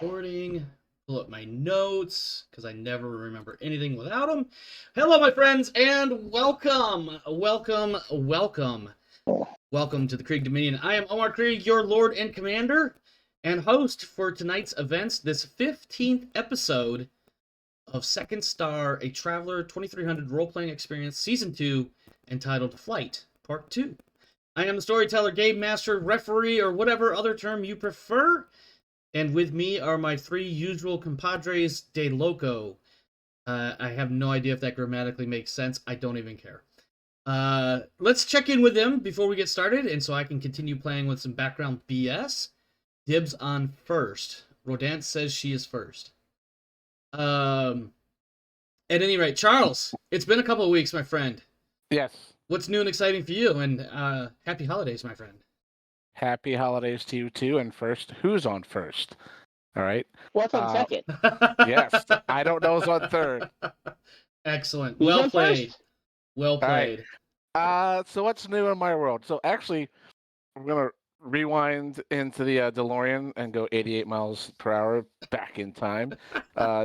Recording. Pull up my notes because I never remember anything without them. Hello, my friends, and welcome to the Krieg Dominion. I am Omar Krieg, your Lord and Commander, and host for tonight's events, this 15th episode of Second Star, a Traveler 2300 Role-Playing Experience Season 2, entitled Flight, Part 2. I am the storyteller, game master, referee, or whatever other term you prefer. And with me are my three usual compadres de loco. I have no idea if that grammatically makes sense. I don't even care. Let's check in with them before we get started, and so I can continue playing with some background BS. Dibs on first. Rodance says she is first. At any rate, Charles, it's been a couple of weeks, my friend. Yes. What's new and exciting for you? And happy holidays, my friend. Happy holidays to you too. And first, who's on first? All right. What's on second? Yes. I don't know who's on third. Excellent. Who's Well on played. first? Well played. So what's new in my world? So actually, I'm gonna rewind into the DeLorean and go 88 miles per hour back in time.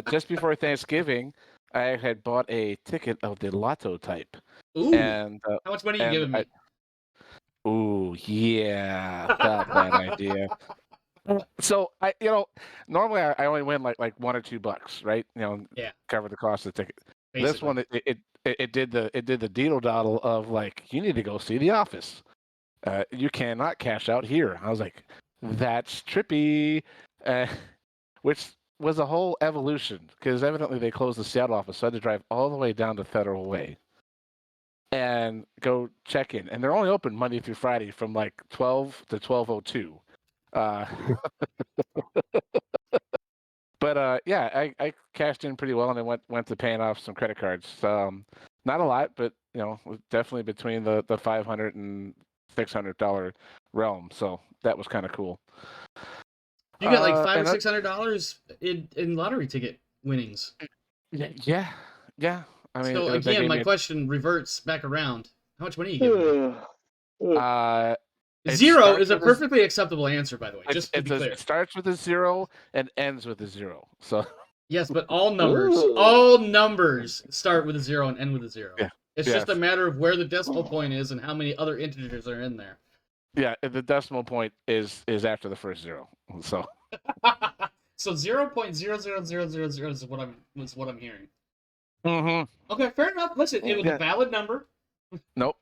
Just before Thanksgiving, I had bought a ticket of the Lotto type. Ooh. And how much money are you giving me? Ooh, yeah, not bad idea. So normally I only win like $1 or $2, right? Yeah. Cover the cost of the ticket. Basically. This one it did the deedle doddle of like, you need to go see The Office. You cannot cash out here. I was like, that's trippy, which was a whole evolution because evidently they closed the Seattle office, so I had to drive all the way down to Federal Way and go check in. And they're only open Monday through Friday from like 12 to 12:02. But yeah, I cashed in pretty well, and I went to paying off some credit cards. Not a lot, but definitely between the $500 and $600 realm. So that was kind of cool. You got like $500 or $600 in lottery ticket winnings. Yeah. I mean, so again, my question reverts back around. How much money are you giving me? Zero is a perfectly acceptable answer, by the way. Just to be clear, it starts with a 0 and ends with a 0. So yes, but all numbers start with a 0 and end with a 0. Yeah. It's just a matter of where the decimal point is and how many other integers are in there. Yeah, the decimal point is after the first 0. So so 0.00000 is what I'm hearing. Mm-hmm. Okay, fair enough. Listen, it was a valid number. Nope.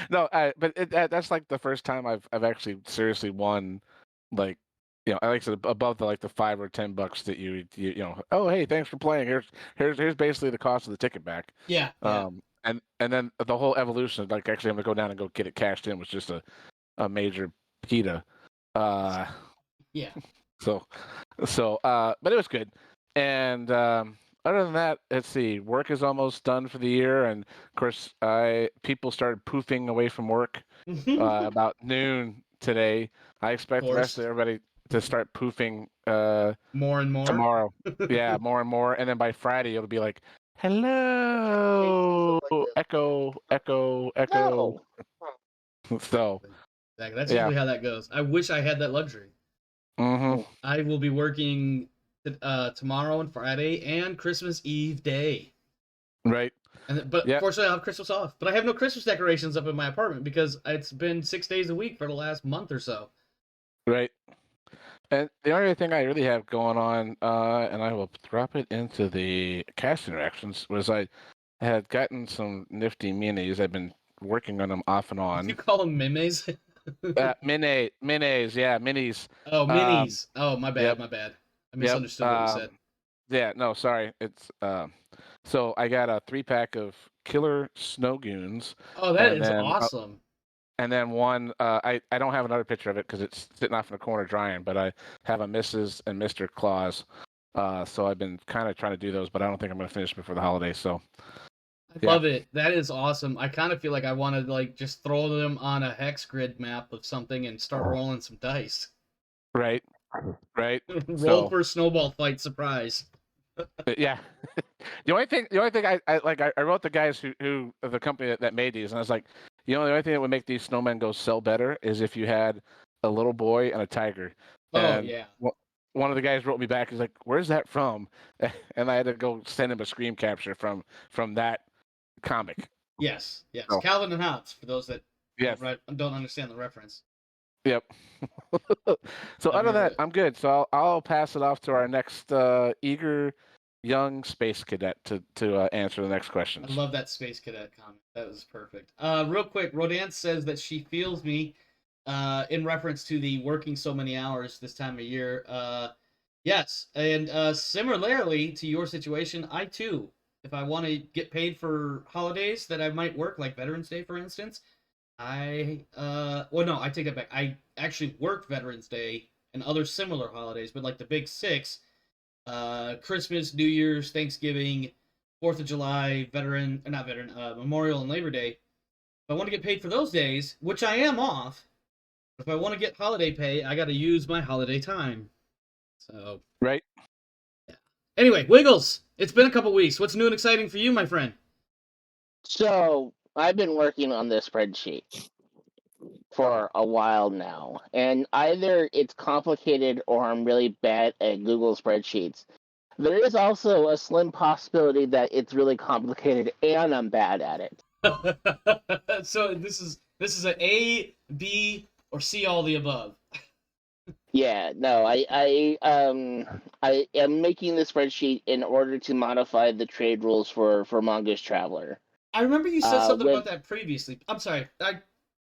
No, but that's like the first time I've actually seriously won, like, I like said, above the $5 or $10 that you oh, hey, thanks for playing. Here's basically the cost of the ticket back. Yeah. And then the whole evolution, like actually I'm gonna go down and go get it cashed in, was just a major PETA. Yeah. So but it was good. And other than that, let's see. Work is almost done for the year, and of course, people started poofing away from work about noon today. I expect the rest of everybody to start poofing more and more tomorrow. Yeah, more and more, and then by Friday it'll be like, hello, echo. No. So that's usually how that goes. I wish I had that luxury. Mm-hmm. I will be working tomorrow and Friday and Christmas Eve day. Right. But fortunately, I'll have Christmas off. But I have no Christmas decorations up in my apartment because it's been 6 days a week for the last month or so. Right. And the only thing I really have going on, and I will drop it into the cast interactions, was I had gotten some nifty minis. I've been working on them off and on. You call them memes? Minis, yeah, minis. Oh, minis. My bad, my bad. I misunderstood what you said. Yeah, no, sorry. It's so I got a 3-pack of Killer Snow Goons. Oh, that is awesome. And then one, I don't have another picture of it because it's sitting off in the corner drying, but I have a Mrs. and Mr. Claus. So I've been kind of trying to do those, but I don't think I'm going to finish before the holidays. So I love it. That is awesome. I kind of feel like I want to just throw them on a hex grid map of something and start rolling some dice. Right. Roll for snowball fight surprise. Yeah. The only thing I wrote the guys who the company that made these, and I was like, the only thing that would make these snowmen go sell better is if you had a little boy and a tiger. Oh And yeah. one of the guys wrote me back. He's like, "Where's that from?" And I had to go send him a screen capture from that comic. Yes. Yes. Oh. Calvin and Hobbes. For those that Yes. don't understand the reference. Yep. So other than that, I'm good. So I'll pass it off to our next eager young space cadet to answer the next questions. I love that space cadet comment. That was perfect. Real quick, Rodan says that she feels me, in reference to the working so many hours this time of year. Yes, and similarly to your situation, I too, if I want to get paid for holidays that I might work, like Veterans Day, for instance, well, no, I take that back. I actually work Veterans Day and other similar holidays, but like the big six, Christmas, New Year's, Thanksgiving, 4th of July, Memorial and Labor Day. If I want to get paid for those days, which I am off, if I want to get holiday pay, I got to use my holiday time. So, Right. yeah. Anyway, Wiggles, it's been a couple weeks. What's new and exciting for you, my friend? So I've been working on this spreadsheet for a while now, and either it's complicated or I'm really bad at Google spreadsheets. There is also a slim possibility that it's really complicated and I'm bad at it. So this is an A, B, or C, all the above. Yeah, no, I am making the spreadsheet in order to modify the trade rules for Mongoose Traveler. I remember you said something with about that previously. I'm sorry.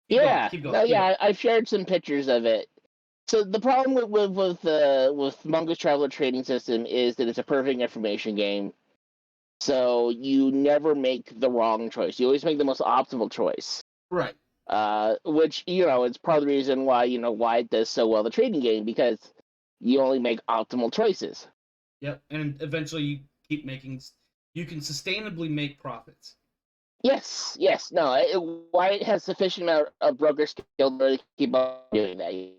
Yeah, Keep going. no, yeah, I've shared some pictures of it. So the problem with Mongoose Traveler trading system is that it's a perfect information game. So you never make the wrong choice. You always make the most optimal choice. Right. Which it's part of the reason why why it does so well the trading game, because you only make optimal choices. Yep. And eventually you can sustainably make profits. Yes, yes, no. Wyatt has sufficient amount of broker skill to really keep on doing that,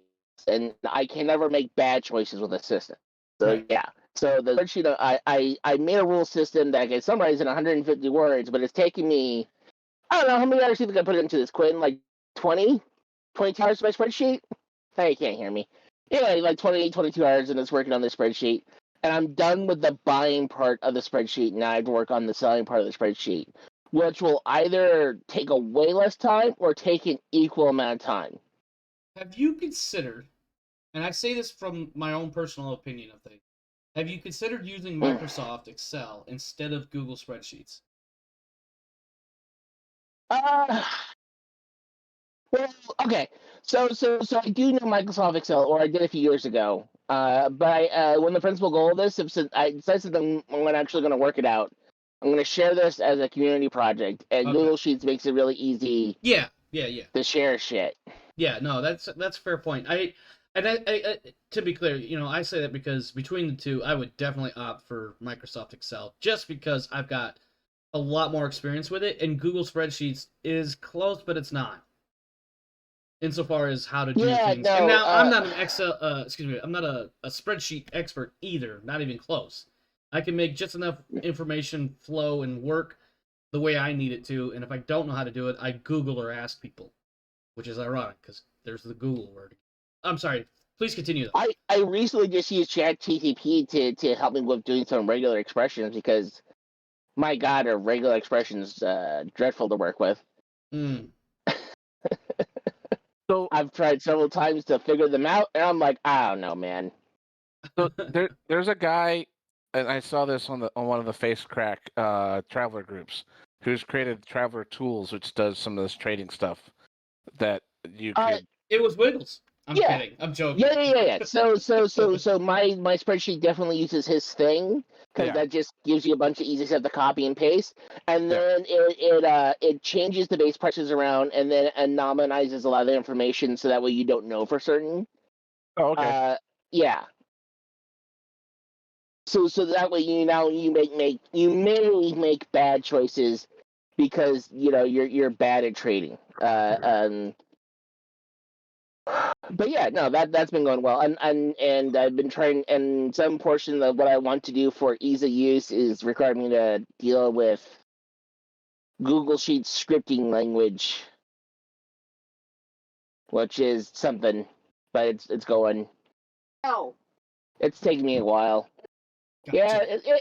and I can never make bad choices with a system. So Right. yeah. So the spreadsheet, I made a rule system that I can summarize in 150 words, but it's taking me, I don't know how many hours do you think I put into this, Quinn? Like 20 hours to my spreadsheet. Hey, you can't hear me. Anyway, like 22 hours, and it's working on the spreadsheet. And I'm done with the buying part of the spreadsheet. Now I have to work on the selling part of the spreadsheet, which will either take a way less time or take an equal amount of time. Have you considered, and I say this from my own personal opinion of things, have you considered using Microsoft Excel instead of Google Spreadsheets? Well, okay. So I do know Microsoft Excel, or I did a few years ago. But when the principal goal of this, I decided that I'm actually going to work it out. I'm going to share this as a community project, and Okay. Google Sheets makes it really easy. Yeah. To share shit. Yeah. No, that's a fair point. I to be clear, I say that because between the two, I would definitely opt for Microsoft Excel just because I've got a lot more experience with it, and Google Spreadsheets is close, but it's not. Insofar as how to do things. No, and now I'm not an Excel I'm not a spreadsheet expert either, not even close. I can make just enough information flow and work the way I need it to, and if I don't know how to do it, I Google or ask people, which is ironic because there's the Google word. I'm sorry. Please continue though. I recently just used ChatGPT to help me with doing some regular expressions, because my God, are regular expressions dreadful to work with. So I've tried several times to figure them out, and I'm like, I don't know, man. So there's a guy, and I saw this on one of the Face Crack traveler groups, who's created Traveler Tools, which does some of this trading stuff that you could. It was Wiggles. I'm kidding. I'm joking. Yeah. So my spreadsheet definitely uses his thing, because that just gives you a bunch of easy stuff to copy and paste, and then it changes the base prices around, and then anonymizes a lot of the information, so that way you don't know for certain. Oh, okay. Yeah. So that way you may make bad choices because you're bad at trading. But yeah, no, that's been going well, and I've been trying, and some portion of what I want to do for ease of use is require me to deal with Google Sheets scripting language, which is something, but it's going. Oh. It's taking me a while. Gotcha. Yeah,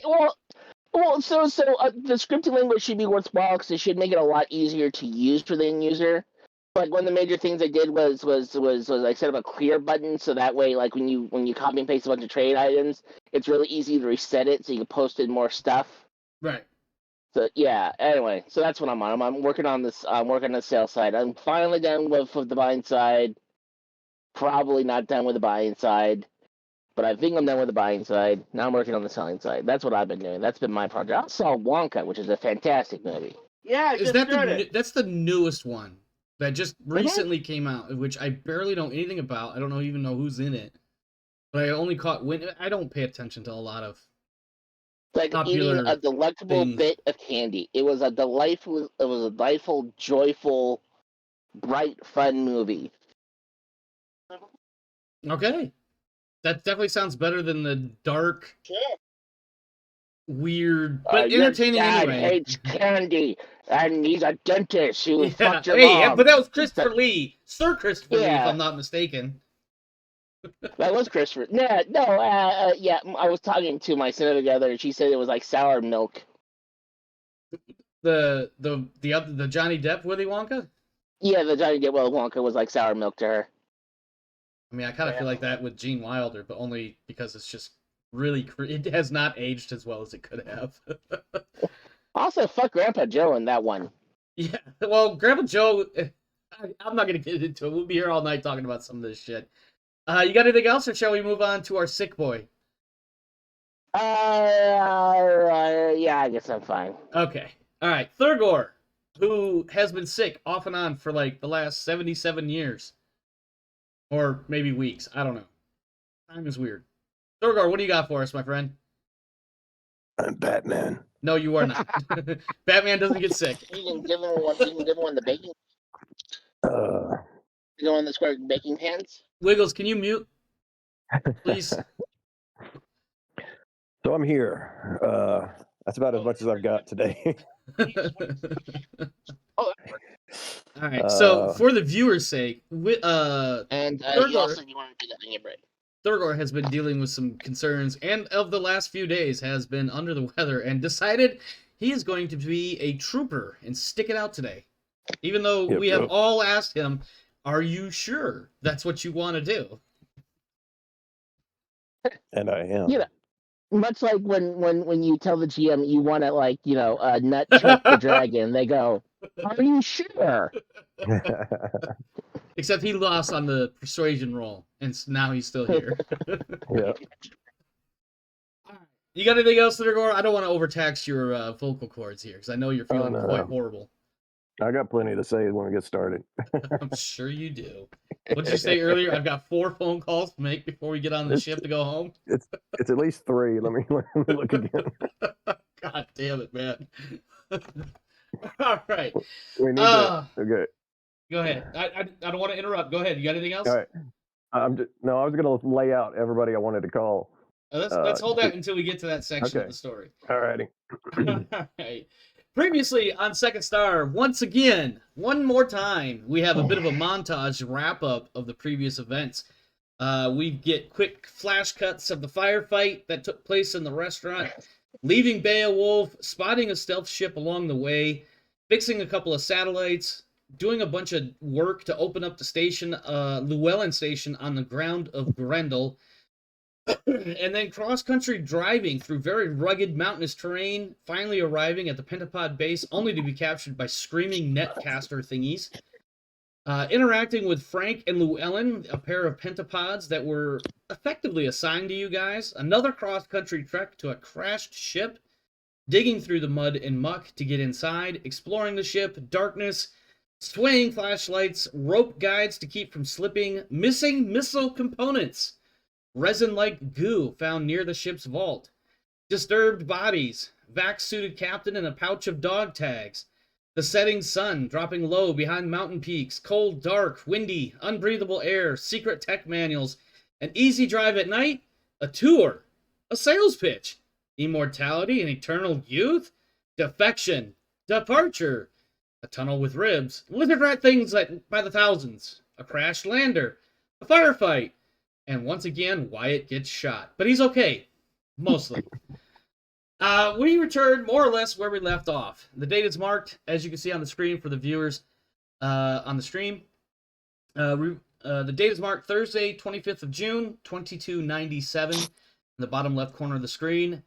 well, so the scripting language should be worthwhile because it should make it a lot easier to use for the end user. Like one of the major things I did was I set up a clear button so that way, like when you copy and paste a bunch of trade items, it's really easy to reset it so you can post in more stuff. Right. So yeah. Anyway, so that's what I'm on. I'm working on this. I'm working on the sales side. I'm finally done with the buying side. Probably not done with the buying side. But I think I'm done with the buying side. Now I'm working on the selling side. That's what I've been doing. That's been my project. I saw Wonka, which is a fantastic movie. Yeah, Is that that's the newest one that just recently came out, which I barely know anything about. I don't even know who's in it. But I only caught I don't pay attention to a lot of like popular eating a delectable bit of candy. It was a delightful, joyful, bright, fun movie. Okay. That definitely sounds better than the dark, weird, but entertaining your dad anyway. hates candy, and he's a dentist who fucked your Hey, mom. but that was Christopher Lee. Sir Christopher Lee, if Yeah. I'm not mistaken. That was Christopher. Yeah, I was talking to my significant other, and she said it was like sour milk. The Johnny Depp Willy Wonka? Yeah, the Johnny Depp Willy Wonka was like sour milk to her. I mean, I kind of feel like that with Gene Wilder, but only because it's just really it has not aged as well as it could have. Also, fuck Grandpa Joe in that one. Yeah, well, Grandpa Joe, I'm not gonna get into it. We'll be here all night talking about some of this shit. You got anything else, or shall we move on to our sick boy? Yeah, I guess I'm fine. Okay, all right. Thurgor, who has been sick off and on for like the last 77 years. Or maybe weeks. I don't know. Time is weird. Thurgor, what do you got for us, my friend? I'm Batman. No, you are not. Batman doesn't get sick. You can give him one the baking. You know, on the square baking pans. Wiggles, can you mute, please? So I'm here. That's about as much as I've got today. All right. So, for the viewers' sake, you also you want to do that on your bread. Thurgor has been dealing with some concerns, and of the last few days has been under the weather, and decided he is going to be a trooper and stick it out today. Even though we have all asked him, "Are you sure that's what you want to do?" And I am. You know, much like when you tell the GM you want to nut choke the dragon, they go, "Are you sure?" Except he lost on the persuasion roll, and now he's still here. Yeah. You got anything else, Thurgor? I don't want to overtax your vocal cords here, because I know you're feeling quite horrible. I got plenty to say when we get started. I'm sure you do. What did you say earlier? I've got 4 phone calls to make before we get on the ship to go home. It's at least 3. Let me look again. God damn it, man. All right. We need to. Okay. Go ahead. I don't want to interrupt. Go ahead. You got anything else? All right. I was going to lay out everybody I wanted to call. Let's hold that until we get to that section of the story. All righty. All right. Previously on Second Star, once again, one more time, we have a bit of a montage wrap-up of the previous events. We get quick flash cuts of the firefight that took place in the restaurant, leaving Beowulf, spotting a stealth ship along the way, fixing a couple of satellites, doing a bunch of work to open up the station, Llewellyn Station on the ground of Grendel, and then cross-country driving through very rugged mountainous terrain, finally arriving at the Pentapod base, only to be captured by screaming netcaster thingies. Interacting with Frank and Llewellyn, a pair of pentapods that were effectively assigned to you guys. Another cross-country trek to a crashed ship. Digging through the mud and muck to get inside. Exploring the ship. Darkness. Swaying flashlights. Rope guides to keep from slipping. Missing missile components. Resin-like goo found near the ship's vault. Disturbed bodies. Vac-suited captain and a pouch of dog tags. The setting sun dropping low behind mountain peaks. Cold, dark, windy, unbreathable air. Secret tech manuals. An easy drive at night. A tour. A sales pitch. Immortality and eternal youth. Defection. Departure. A tunnel with ribs. Lizard rat things by the thousands. A crashed lander. A firefight. And once again, Wyatt gets shot. But he's okay. Mostly. We returned more or less where we left off. The date is marked, as you can see on the screen for the viewers on the stream. The date is marked Thursday, 25th of June, 2297, in the bottom left corner of the screen.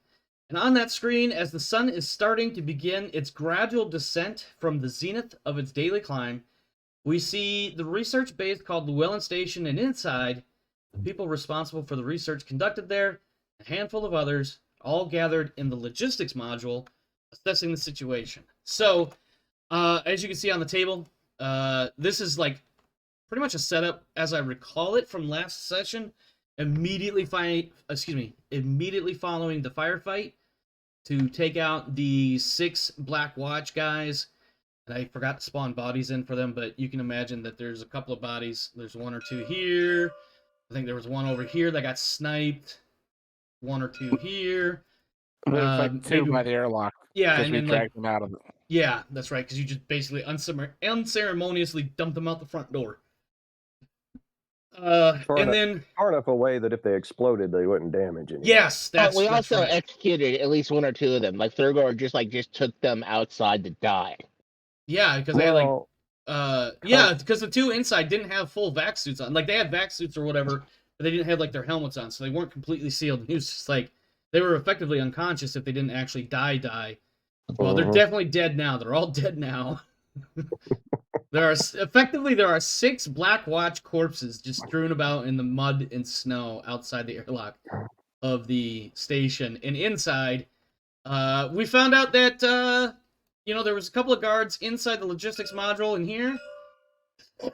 And on that screen, as the sun is starting to begin its gradual descent from the zenith of its daily climb, we see the research base called Llewellyn Station, and inside, the people responsible for the research conducted there, a handful of others, all gathered in the logistics module, assessing the situation. So, as you can see on the table, this is like pretty much a setup as I recall it from last session. Immediately following the firefight to take out the 6 Black Watch guys. And I forgot to spawn bodies in for them, but you can imagine that there's a couple of bodies. There's 1 or 2 here. I think there was 1 over here that got sniped. 1 or 2 here. There's like 2 by the airlock. Yeah, because and we then dragged them out of it. Yeah, that's right, because you just basically unceremoniously dumped them out the front door. Far enough away that if they exploded, they wouldn't damage anything. Yes, we also right. executed at least 1 or 2 of them. Like Thurgood just took them outside to die. Yeah, because they had because the 2 inside didn't have full vac suits on. Like they had vac suits or whatever, but they didn't have like their helmets on, so they weren't completely sealed. He was just like they were effectively unconscious if they didn't actually die. Well, they're definitely dead now. They're all dead now. There are 6 Black Watch corpses just strewn about in the mud and snow outside the airlock of the station. And inside, we found out that there was a couple of guards inside the logistics module in here.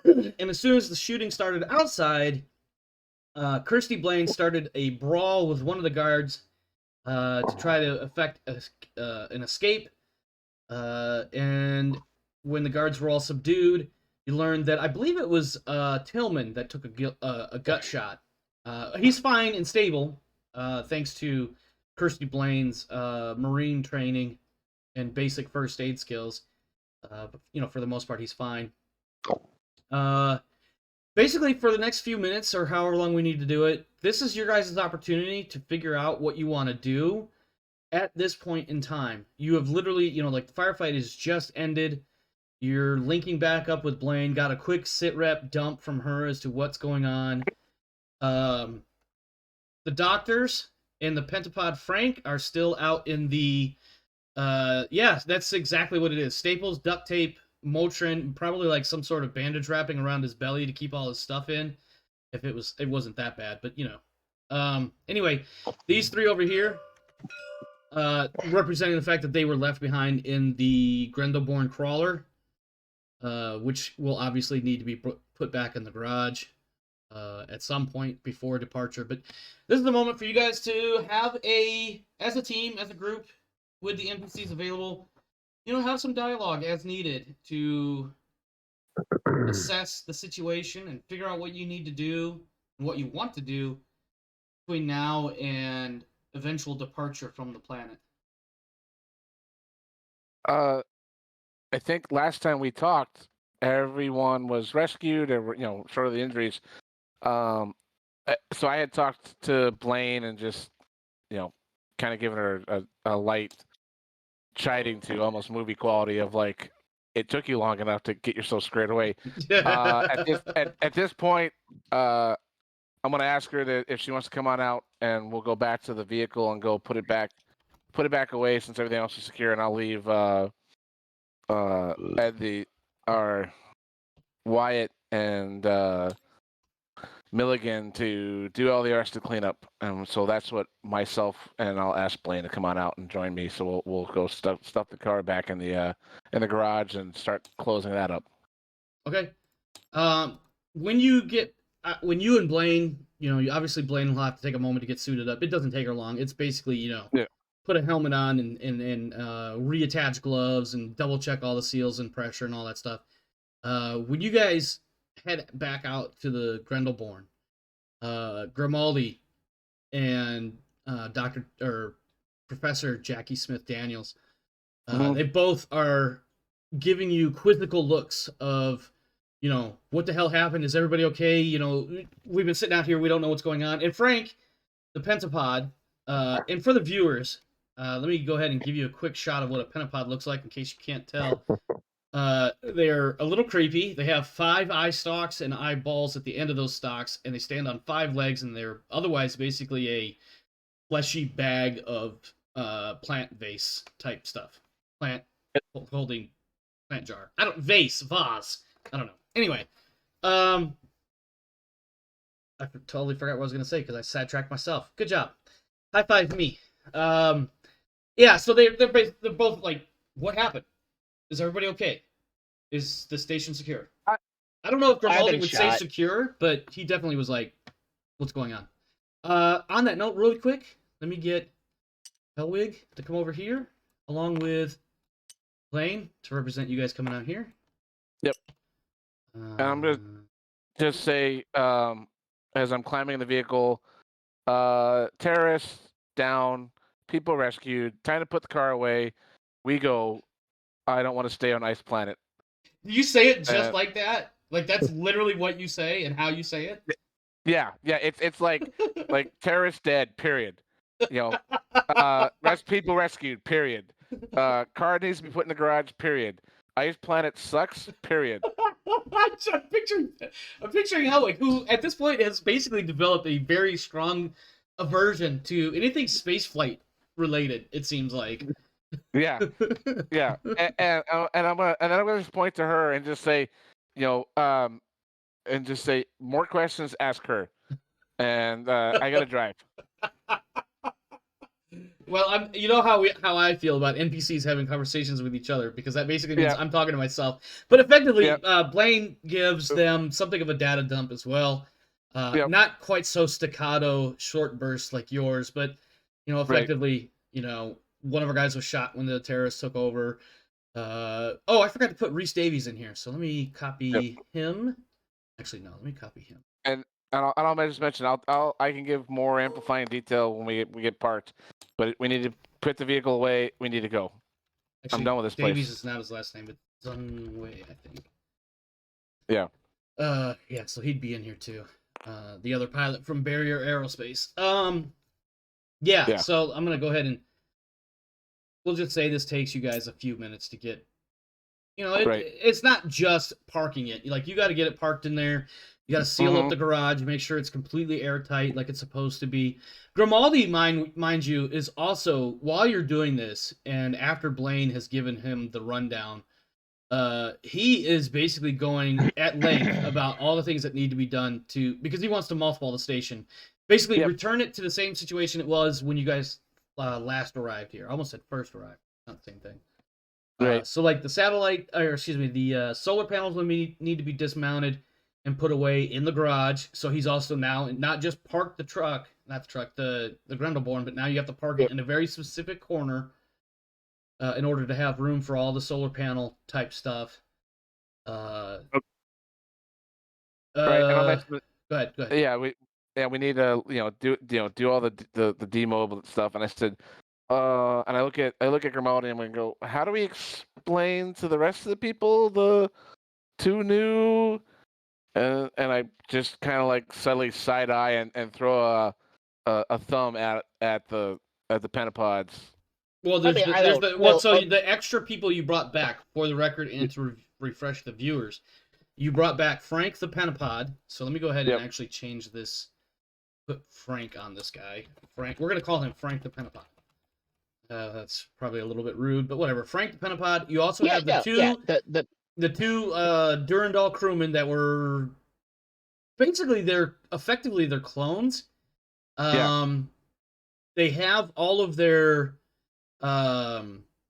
And as soon as the shooting started outside, Kirsty Blaine started a brawl with one of the guards to try to effect an escape. And when the guards were all subdued, you learned that I believe it was Tillman that took a gut shot. He's fine and stable, thanks to Kirsty Blaine's Marine training and basic first aid skills. But, for the most part, he's fine. Basically, for the next few minutes or however long we need to do it, this is your guys' opportunity to figure out what you want to do at this point in time. You have literally, the firefight has just ended. You're linking back up with Blaine, got a quick sit rep dump from her as to what's going on. The doctors and the Pentapod Frank are still out in the, that's exactly what it is. Staples, duct tape, Motrin, probably like some sort of bandage wrapping around his belly to keep all his stuff in. If it wasn't that bad, but anyway, these 3 over here, representing the fact that they were left behind in the Grendelborn crawler, which will obviously need to be put back in the garage at some point before departure. But this is the moment for you guys to have as a team, as a group, with the NPCs available, have some dialogue as needed to assess the situation and figure out what you need to do and what you want to do between now and eventual departure from the planet. I think last time we talked, everyone was rescued and, short of the injuries. So I had talked to Blaine and just, kind of given her a light chiding to almost movie quality of like, it took you long enough to get yourself squared away. At this point, I'm going to ask her if she wants to come on out, and we'll go back to the vehicle and go put it back away since everything else is secure, and I'll leave our Wyatt and Milligan to do all the rest of the cleanup. So that's what myself, and I'll ask Blaine to come on out and join me. So we'll go stuff the car back in the garage and start closing that up. Okay. When you and Blaine, obviously Blaine will have to take a moment to get suited up. It doesn't take her long. It's basically, put a helmet on and reattach gloves and double check all the seals and pressure and all that stuff. When you guys head back out to the Grendelborn, Grimaldi and Professor Jackie Smith Daniels, they both are giving you quizzical looks of what the hell happened? Is everybody okay? We've been sitting out here. We don't know what's going on. And Frank, the pentapod, and for the viewers, let me go ahead and give you a quick shot of what a pentapod looks like in case you can't tell. They're a little creepy. They have 5 eye stalks and eyeballs at the end of those stalks, and they stand on 5 legs, and they're otherwise basically a fleshy bag of plant vase type stuff. Plant holding plant jar. Vase. I don't know. Anyway, I totally forgot what I was going to say because I sidetracked myself. Good job. High five me. Yeah, so they're both like, what happened? Is everybody okay? Is the station secure? I don't know if Grimaldi would say secure, but he definitely was like, what's going on? On that note, really quick, let me get Hellwig to come over here, along with Blaine to represent you guys coming out here. Yep. And I'm going to just say, as I'm climbing in the vehicle, terrorists down, people rescued, time to put the car away. We go. I don't want to stay on Ice Planet. You say it just like that? Like that's literally what you say and how you say it? Yeah. It's like terrorists dead, period. People rescued, period. Car needs to be put in the garage, period. Ice Planet sucks, period. I'm picturing Hellwig, who at this point has basically developed a very strong aversion to anything spaceflight related, it seems like. Yeah. And I'm gonna just point to her and just say, more questions, ask her. And I gotta drive. Well, you know how I feel about NPCs having conversations with each other, because that basically means I'm talking to myself. But effectively, Blaine gives them something of a data dump as well. Not quite so staccato, short bursts like yours, but effectively, one of our guys was shot when the terrorists took over. I forgot to put Reese Davies in here, so let me copy him. Actually, no, let me copy him. And I'll just mention, I can give more amplifying detail when we get parked, but we need to put the vehicle away. We need to go. Actually, I'm done with this place. Davies is not his last name, but Zunway, I think. Yeah. Yeah, so he'd be in here too. The other pilot from Barrier Aerospace. Yeah. So I'm gonna go ahead and we'll just say this takes you guys a few minutes to get. It's not just parking it. Like you got to get it parked in there. You got to seal up the garage, make sure it's completely airtight, like it's supposed to be. Grimaldi, mind you, is also, while you're doing this, and after Blaine has given him the rundown, he is basically going at length about all the things that need to be done because he wants to mothball the station. Basically, return it to the same situation it was when you guys last arrived here. I almost said first arrived. Not the same thing. Right. So, like, the solar panels will need to be dismounted and put away in the garage. So he's also now not just parked the Grendelborn, but now you have to park it in a very specific corner in order to have room for all the solar panel type stuff. Right. And go ahead. Yeah, we need to do all the demob stuff. And I said, and I look at Grimaldi and I go, how do we explain to the rest of the people the 2 new? And I just kind of like subtly side eye and throw a thumb at the pentapods. Well, the extra people you brought back, for the record, and to refresh the viewers, you brought back Frank the pentapod. So let me go ahead and actually change this. Put Frank on this guy. Frank. We're gonna call him Frank the pentapod. That's probably a little bit rude, but whatever. Frank the pentapod. You also have the two Durandal crewmen that were basically they're clones. They have all of their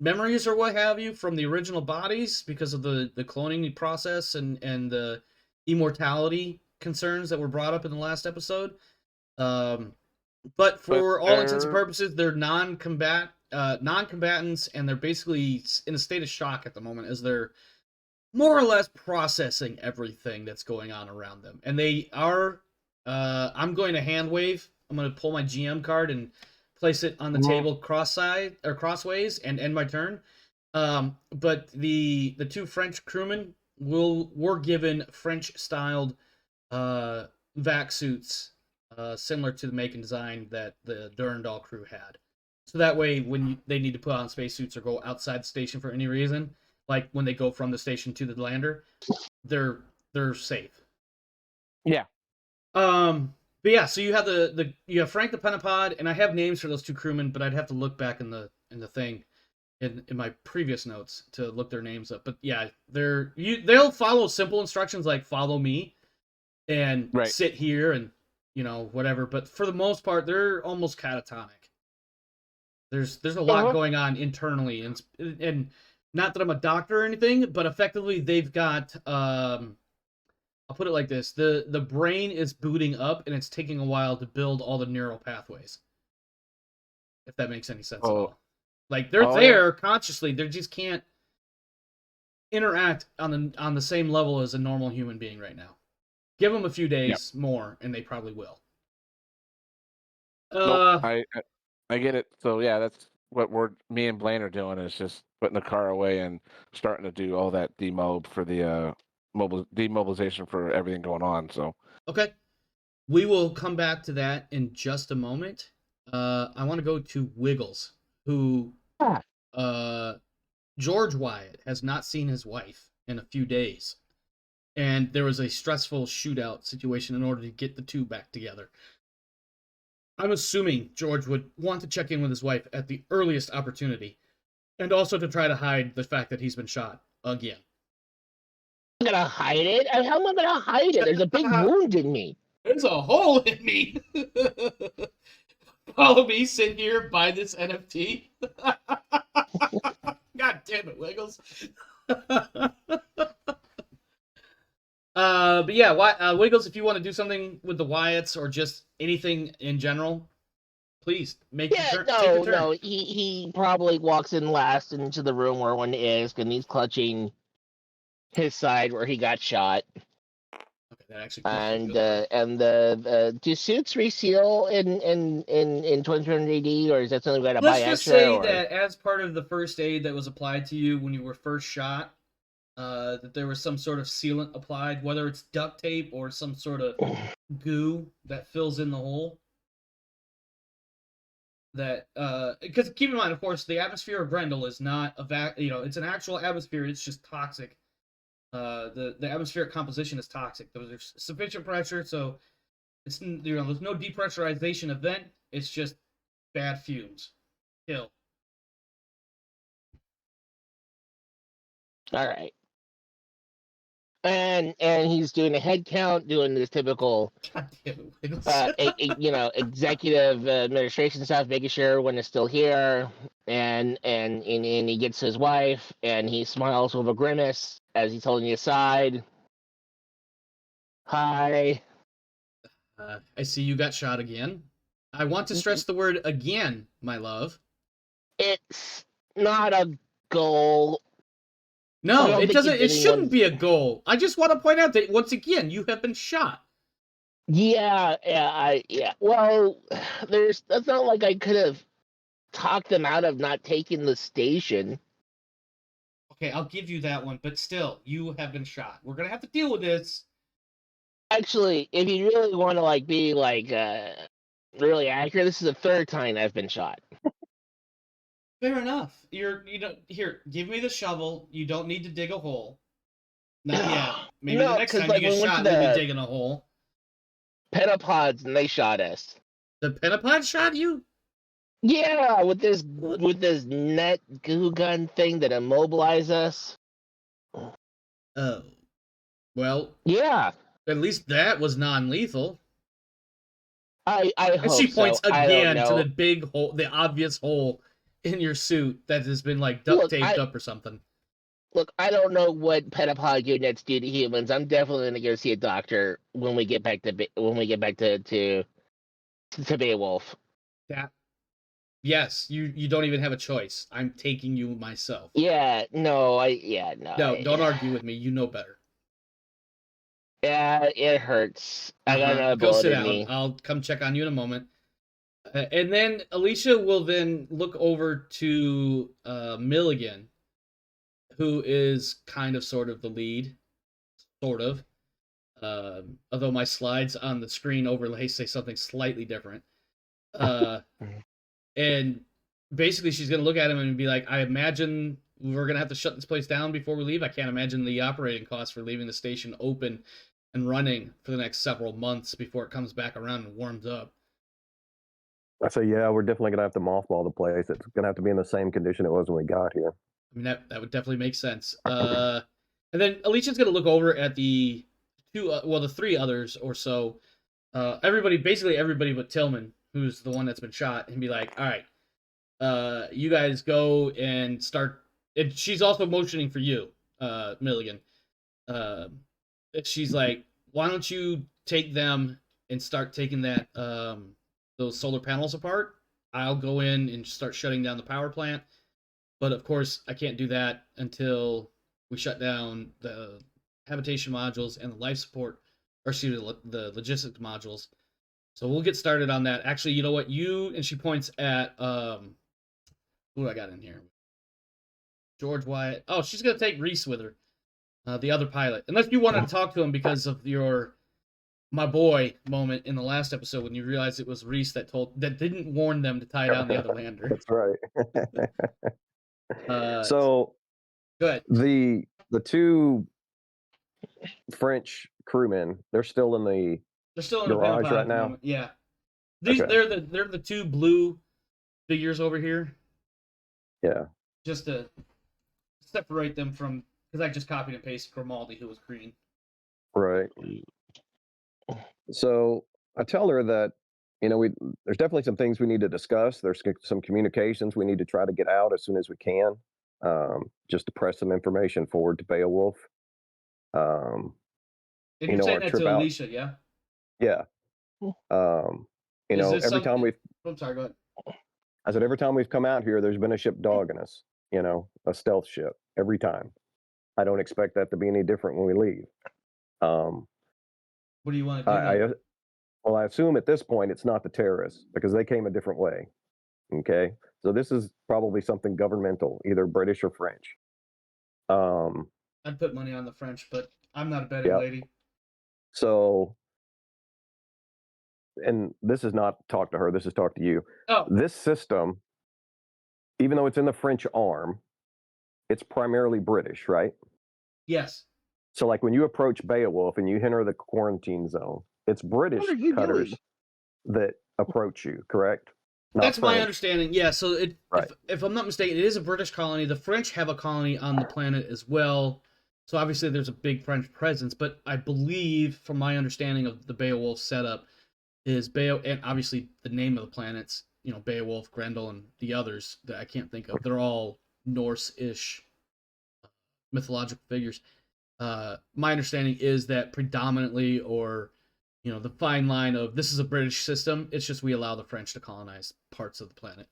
memories or what have you from the original bodies because of the cloning process and the immortality concerns that were brought up in the last episode. But for all intents and purposes, they're non-combatants, and they're basically in a state of shock at the moment as they're more or less processing everything that's going on around them. And they are, I'm going to hand wave. I'm going to pull my GM card and place it on the table crossways and end my turn. But the 2 French crewmen, were given French-styled vac suits, similar to the make and design that the Durandal crew had. So that way, when they need to put on spacesuits or go outside the station for any reason, like when they go from the station to the lander, they're safe. Yeah. But yeah, so you have you have Frank the Pentapod, and I have names for those two crewmen, but I'd have to look back in the thing in my previous notes to look their names up. But yeah, they'll follow simple instructions like follow me and sit here and whatever. But for the most part, they're almost catatonic. There's a lot going on internally, and not that I'm a doctor or anything, but effectively they've got I'll put it like this: the brain is booting up, and it's taking a while to build all the neural pathways. If that makes any sense at all. Like they're there consciously, they just can't interact on the same level as a normal human being right now. Give them a few days more, and they probably will. Nope, I get it. So yeah, that's what me and Blaine are doing, is just putting the car away and starting to do all that demob for the demobilization for everything going on. So okay, we will come back to that in just a moment. I want to go to Wiggles, who George Wyatt has not seen his wife in a few days, and there was a stressful shootout situation in order to get the two back together. I'm assuming George would want to check in with his wife at the earliest opportunity, and also to try to hide the fact that he's been shot again. I'm gonna hide it? How am I gonna hide it? There's a big wound in me. There's a hole in me. Follow me, sit here, buy this NFT. God damn it, Wiggles. But yeah, Wiggles, if you want to do something with the Wyatts or just anything in general, please take your turn. No, he probably walks in last into the room where one is, and he's clutching his side where he got shot. Okay, that actually. And do suits reseal in 2020 AD, or is that something we gotta buy extra? Let's just say that as part of the first aid that was applied to you when you were first shot, that there was some sort of sealant applied, whether it's duct tape or some sort of goo that fills in the hole. That because keep in mind, of course, the atmosphere of Grendel is not it's an actual atmosphere. It's just toxic. The atmospheric composition is toxic. There's sufficient pressure, so it's there's no depressurization event. It's just bad fumes. Kill. All right. And he's doing a head count, doing this typical, executive administration stuff, making sure everyone is still here, and he gets his wife, and he smiles with a grimace as he's holding you aside. Hi. I see you got shot again. I want to stress the word again, my love. It's not a goal. No, it doesn't. It shouldn't be a goal. I just want to point out that once again, you have been shot. Yeah. Well, that's not like I could have talked them out of not taking the station. Okay, I'll give you that one, but still, you have been shot. We're gonna have to deal with this. Actually, if you really want to be really accurate, this is the third time I've been shot. Fair enough. Here, give me the shovel. You don't need to dig a hole. Not yet. Maybe the next time you get shot, we'll be digging a hole. Pentapods, and they shot us. The Pentapod shot you? Yeah, with this net goo gun thing that immobilized us. Oh. Well. Yeah. At least that was non-lethal. I hope and she points so. again to the big hole, the obvious hole in your suit that has been duct taped up or something. Look, I don't know what Pentapod units do to humans. I'm definitely gonna go see a doctor when we get back to Beowulf. Yes, you don't even have a choice. I'm taking you myself. No. No, don't argue with me. You know better. Yeah, it hurts. I got another bullet in me. I'll come check on you in a moment. And then Alicia will then look over to Milligan, who is kind of sort of the lead sort of. Although my slides on the screen overlay say something slightly different. And basically she's going to look at him and be like, I imagine we're going to have to shut this place down before we leave. I can't imagine the operating costs for leaving the station open and running for the next several months before it comes back around and warms up. I say, yeah, we're definitely gonna have to mothball the place. It's gonna have to be in the same condition it was when we got here. I mean, that would definitely make sense. And then Alicia's going to look over at the the three others or so. Basically everybody but Tillman, who's the one that's been shot, and be like, all right, you guys go and start. And she's also motioning for you, Milligan. She's like, why don't you take them and start taking those solar panels apart? I'll go in and start shutting down the power plant. But of course, I can't do that until we shut down the habitation modules and the life support, or excuse me, the logistics modules. So we'll get started on that. Actually, you know what? And she points at who do I got in here? George Wyatt. Oh, she's gonna take Reese with her, the other pilot. Unless you wanted to talk to him because of your my boy moment in the last episode when you realized it was Reese that didn't warn them to tie down the other lander. That's right. So good. The two French crewmen, they're still in the garage right now. Moment. Yeah, they're the two blue figures over here. Yeah, just to separate them from, because I just copied and pasted Grimaldi, who was green. Right. So I tell her that, there's definitely some things we need to discuss. There's some communications we need to try to get out as soon as we can, just to press some information forward to Beowulf. And you're saying that to Alicia, yeah? Yeah. Every time I'm sorry, go ahead. I said, every time we've come out here, there's been a ship dogging us, a stealth ship every time. I don't expect that to be any different when we leave. What do you want to do? Well, I assume at this point it's not the terrorists because they came a different way. Okay. So this is probably something governmental, either British or French. I'd put money on the French, but I'm not a betting lady. So, and this is not talk to her, this is talk to you. Oh. This system, even though it's in the French arm, it's primarily British, right? Yes. So like when you approach Beowulf and you enter the quarantine zone, it's British cutters that approach you, correct? That's French. My understanding. Yeah, so if I'm not mistaken, it is a British colony. The French have a colony on the planet as well. So obviously there's a big French presence, but I believe, from my understanding of the Beowulf setup, and obviously the name of the planets, Beowulf, Grendel, and the others that I can't think of, they're all Norse-ish mythological figures. My understanding is that predominantly, or the fine line of this is a British system, it's just we allow the French to colonize parts of the planet,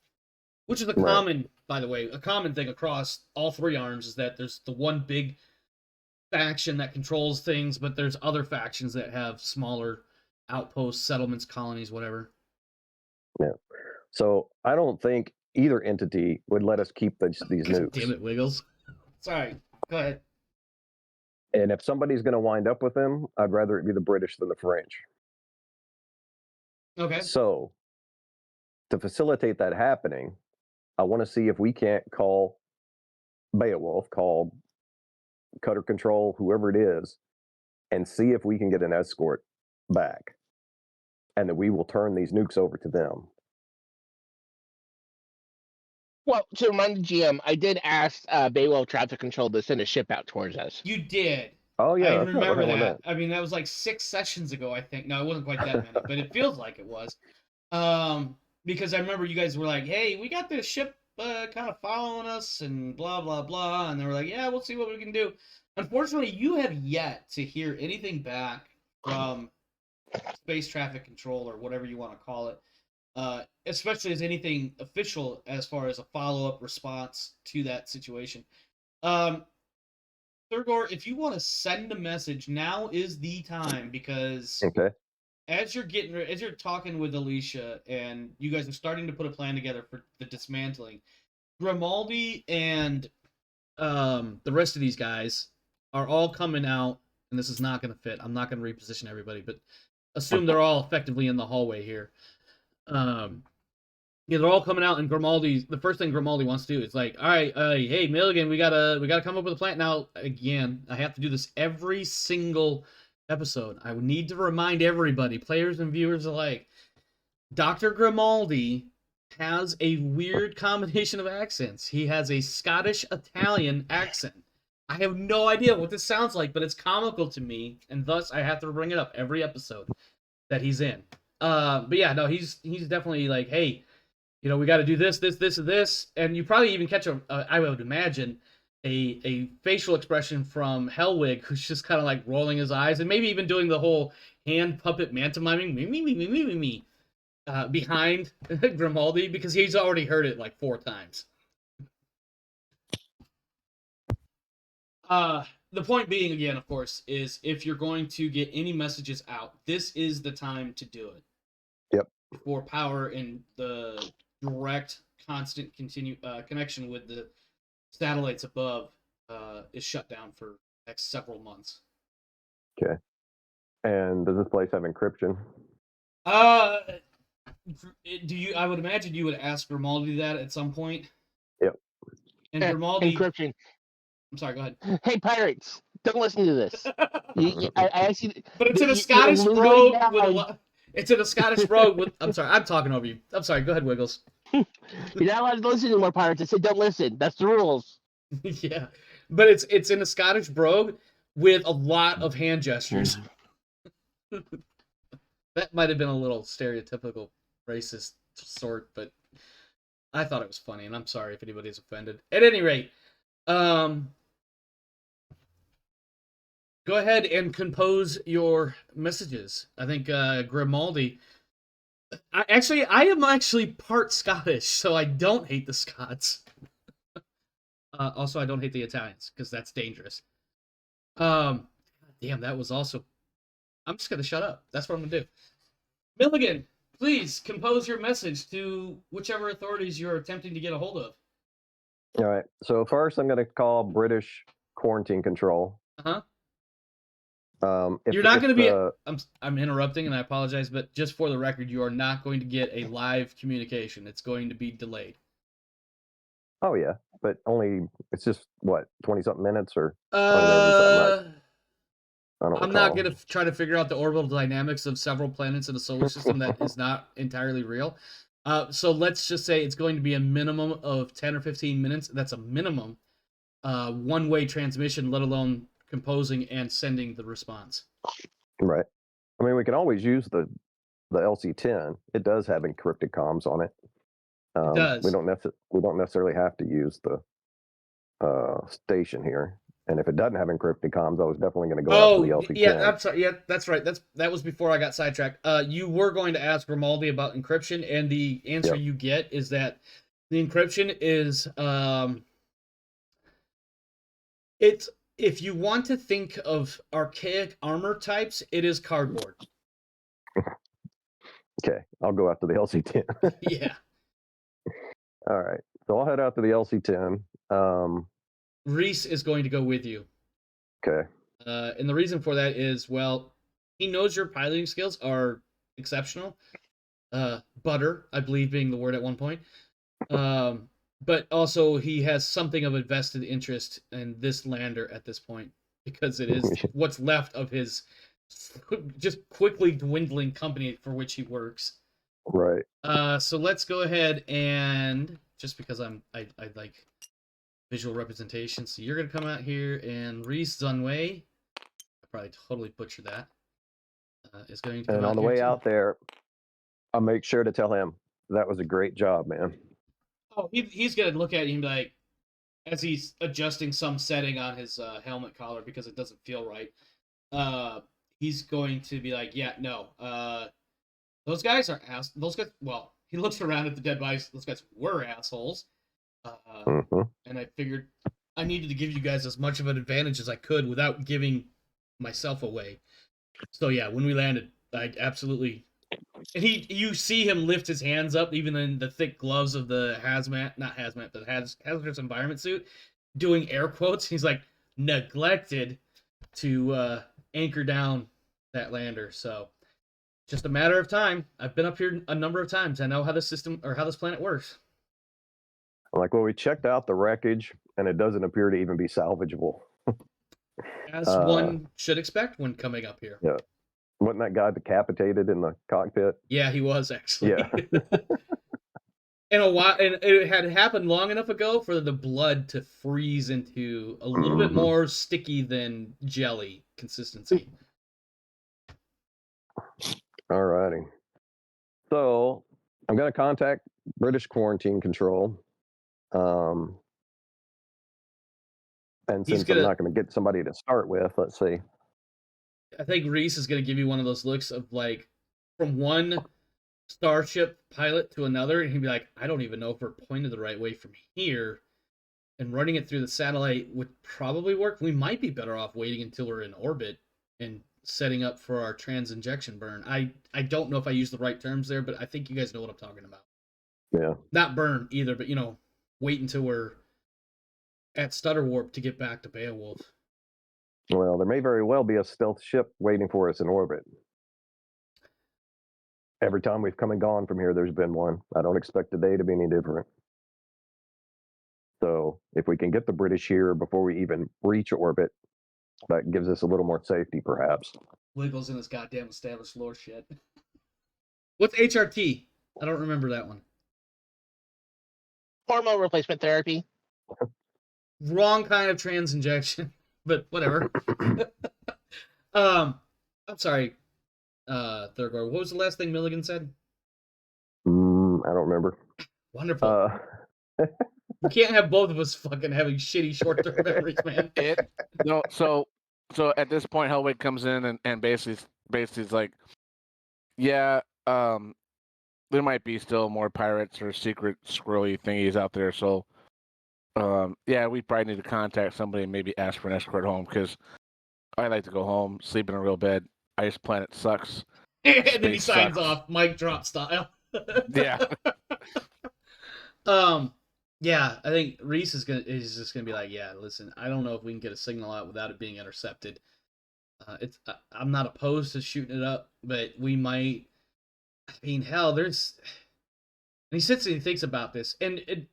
which is common, by the way, a common thing across all three arms, is that there's the one big faction that controls things, but there's other factions that have smaller outposts, settlements, colonies, whatever. Yeah. So I don't think either entity would let us keep these nukes. Damn it, Wiggles. Sorry. Go ahead. And if somebody's going to wind up with them, I'd rather it be the British than the French. Okay. So to facilitate that happening, I want to see if we can't call Beowulf, call Cutter Control, whoever it is, and see if we can get an escort back, and that we will turn these nukes over to them. Well, to remind the GM, I did ask Beowulf Traffic Control to send a ship out towards us. You did. Oh, yeah. I remember that. I mean, that was like 6 sessions ago, I think. No, it wasn't quite that many, but it feels like it was. Because I remember you guys were like, hey, we got this ship kind of following us and blah, blah, blah. And they were like, yeah, we'll see what we can do. Unfortunately, you have yet to hear anything back from Space Traffic Control, or whatever you want to call it. Especially as anything official as far as a follow-up response to that situation. Thurgor, if you want to send a message, now is the time, because as you're talking with Alicia and you guys are starting to put a plan together for the dismantling, Grimaldi and the rest of these guys are all coming out and this is not going to fit. I'm not going to reposition everybody, but assume they're all effectively in the hallway here. Yeah, they're all coming out, and Grimaldi. The first thing Grimaldi wants to do is like, all right, hey Milligan, we gotta come up with a plan. Now, again, I have to do this every single episode. I would need to remind everybody, players and viewers alike, Dr. Grimaldi has a weird combination of accents. He has a Scottish Italian accent. I have no idea what this sounds like, but it's comical to me, and thus I have to bring it up every episode that he's in. But yeah, no, he's definitely like, hey, you know, we got to do this, and this, and you probably even catch I would imagine, a facial expression from Hellwig, who's just kind of like rolling his eyes, and maybe even doing the whole hand puppet pantomiming, me, behind Grimaldi, because he's already heard it like 4 times. The point being, again, of course, is if you're going to get any messages out, this is the time to do it. Yep. For power and the direct, constant connection with the satellites above is shut down for the next several months. Okay. And does this place have encryption? Do you? I would imagine you would ask Grimaldi that at some point. Yep. And Grimaldi. Encryption. I'm sorry. Go ahead. Hey, pirates! Don't listen to this. I actually. But it's in a Scottish brogue with a lot. It's in a Scottish brogue with. I'm sorry. I'm talking over you. I'm sorry. Go ahead, Wiggles. You're not allowed to listen to more pirates. I said don't listen. That's the rules. Yeah, but it's in a Scottish brogue with a lot of hand gestures. That might have been a little stereotypical racist sort, but I thought it was funny, and I'm sorry if anybody's offended. At any rate, go ahead and compose your messages. I think Grimaldi. I am actually part Scottish, so I don't hate the Scots. Also, I don't hate the Italians, because that's dangerous. Damn, that was also... I'm just going to shut up. That's what I'm going to do. Milligan, please compose your message to whichever authorities you're attempting to get a hold of. All right. So first, I'm going to call British quarantine control. Uh-huh. You're not going to be... I'm interrupting, and I apologize, but just for the record, you are not going to get a live communication. It's going to be delayed. Oh, yeah. But it's just, what, 20-something minutes? Or I'm recall. not going to try to figure out the orbital dynamics of several planets in a solar system that is not entirely real. So let's just say it's going to be a minimum of 10 or 15 minutes. That's a minimum one-way transmission, let alone composing and sending the response. Right. I mean, we can always use the LC-10. It does have encrypted comms on it. It does. We don't necessarily have to use the station here. And if it doesn't have encrypted comms, I was definitely going to go out to the LC-10. Yeah, I'm sorry. Yeah, that's right. That was before I got sidetracked. You were going to ask Grimaldi about encryption, and the answer you get is that the encryption is it's. If you want to think of archaic armor types, it is cardboard. Okay, I'll go out to the LC-10. Yeah. All right, so I'll head out to the LC-10. Reese is going to go with you. Okay. And the reason for that is, well, he knows your piloting skills are exceptional. Butter, I believe, being the word at one point. But also, he has something of a vested interest in this lander at this point, because it is what's left of his just quickly dwindling company for which he works. Right. So let's go ahead and, just because I like visual representation, so you're gonna come out here, and Reese Zunway, I probably totally butchered that, is going to come out. And on the way out there, I'll make sure to tell him that was a great job, man. Oh, he's going to look at you and be like, as he's adjusting some setting on his helmet collar because it doesn't feel right, he's going to be like, yeah, no, those guys are those guys, well, he looks around at the dead bodies, those guys were assholes, and I figured I needed to give you guys as much of an advantage as I could without giving myself away. So yeah, when we landed, I absolutely... And you see him lift his hands up, even in the thick gloves of the hazardous environment suit, doing air quotes. He's like, neglected to anchor down that lander. So just a matter of time. I've been up here a number of times. I know how this system or how this planet works. Like, well, we checked out the wreckage, and it doesn't appear to even be salvageable. As one should expect when coming up here. Yeah. Wasn't that guy decapitated in the cockpit? Yeah, he was actually. Yeah. And it had happened long enough ago for the blood to freeze into a little bit more sticky than jelly consistency. All righty. So I'm going to contact British Quarantine Control. And since I'm not going to get somebody to start with, let's see. I think Reese is going to give you one of those looks of like from one starship pilot to another, and he'd be like, I don't even know if we're pointed the right way from here. And running it through the satellite would probably work. We might be better off waiting until we're in orbit and setting up for our trans-injection burn. I don't know if I use the right terms there, but I think you guys know what I'm talking about. Yeah. Not burn either, but, wait until we're at stutter warp to get back to Beowulf. Well, there may very well be a stealth ship waiting for us in orbit. Every time we've come and gone from here, there's been one. I don't expect today to be any different. So if we can get the British here before we even reach orbit, that gives us a little more safety, perhaps. Wiggles in his goddamn established lore shit. What's HRT? I don't remember that one. Hormone replacement therapy. Wrong kind of trans injection, but whatever. I'm sorry, Thurgar. What was the last thing Milligan said? I don't remember. Wonderful. You can't have both of us fucking having shitty short-term memories, man. So at this point, Hellwig comes in and basically is like, yeah, there might be still more pirates or secret squirrely thingies out there. So, yeah, we probably need to contact somebody and maybe ask for an escort home because I like to go home, sleep in a real bed. Ice Planet sucks. And then he Space signs sucks. off, mic drop style. Yeah. Yeah, I think Reese is just gonna be like, yeah, listen, I don't know if we can get a signal out without it being intercepted. I'm not opposed to shooting it up, but we might. I mean, hell, there's. And he sits and he thinks about this, and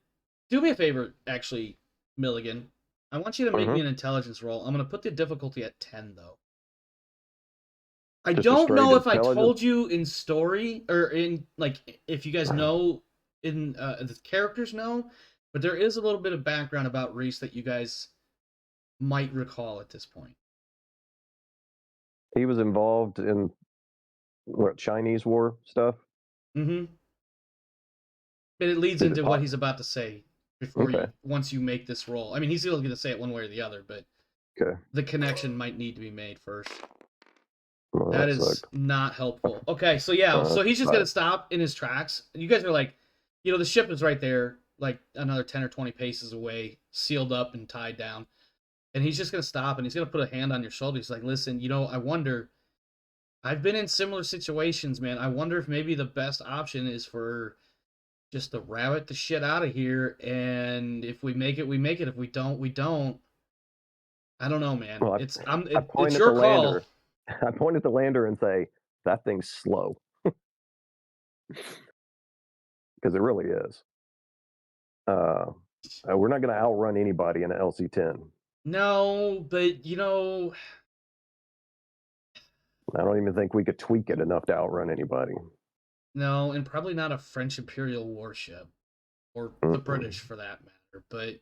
do me a favor, actually, Milligan. I want you to make me an intelligence roll. I'm gonna put the difficulty at 10, though. I don't know if I told you in story or in if you guys know in the characters know, but there is a little bit of background about Reese that you guys might recall at this point. He was involved in Chinese war stuff. Mm-hmm. But it leads into what he's about to say before once you make this roll. I mean, he's still going to say it one way or the other, but the connection might need to be made first. Well, that is not helpful. Okay, so yeah, so he's just going to stop in his tracks. You guys are like, the ship is right there, like another 10 or 20 paces away, sealed up and tied down. And he's just going to stop and he's going to put a hand on your shoulder. He's like, listen, I wonder, I've been in similar situations, man. I wonder if maybe the best option is for just to rabbit the shit out of here. And if we make it, we make it. If we don't, we don't. I don't know, man. Well, it's your call. I point at the lander and say, that thing's slow. Because it really is. We're not going to outrun anybody in an LC-10. No, but I don't even think we could tweak it enough to outrun anybody. No, and probably not a French Imperial warship, or the British for that matter. But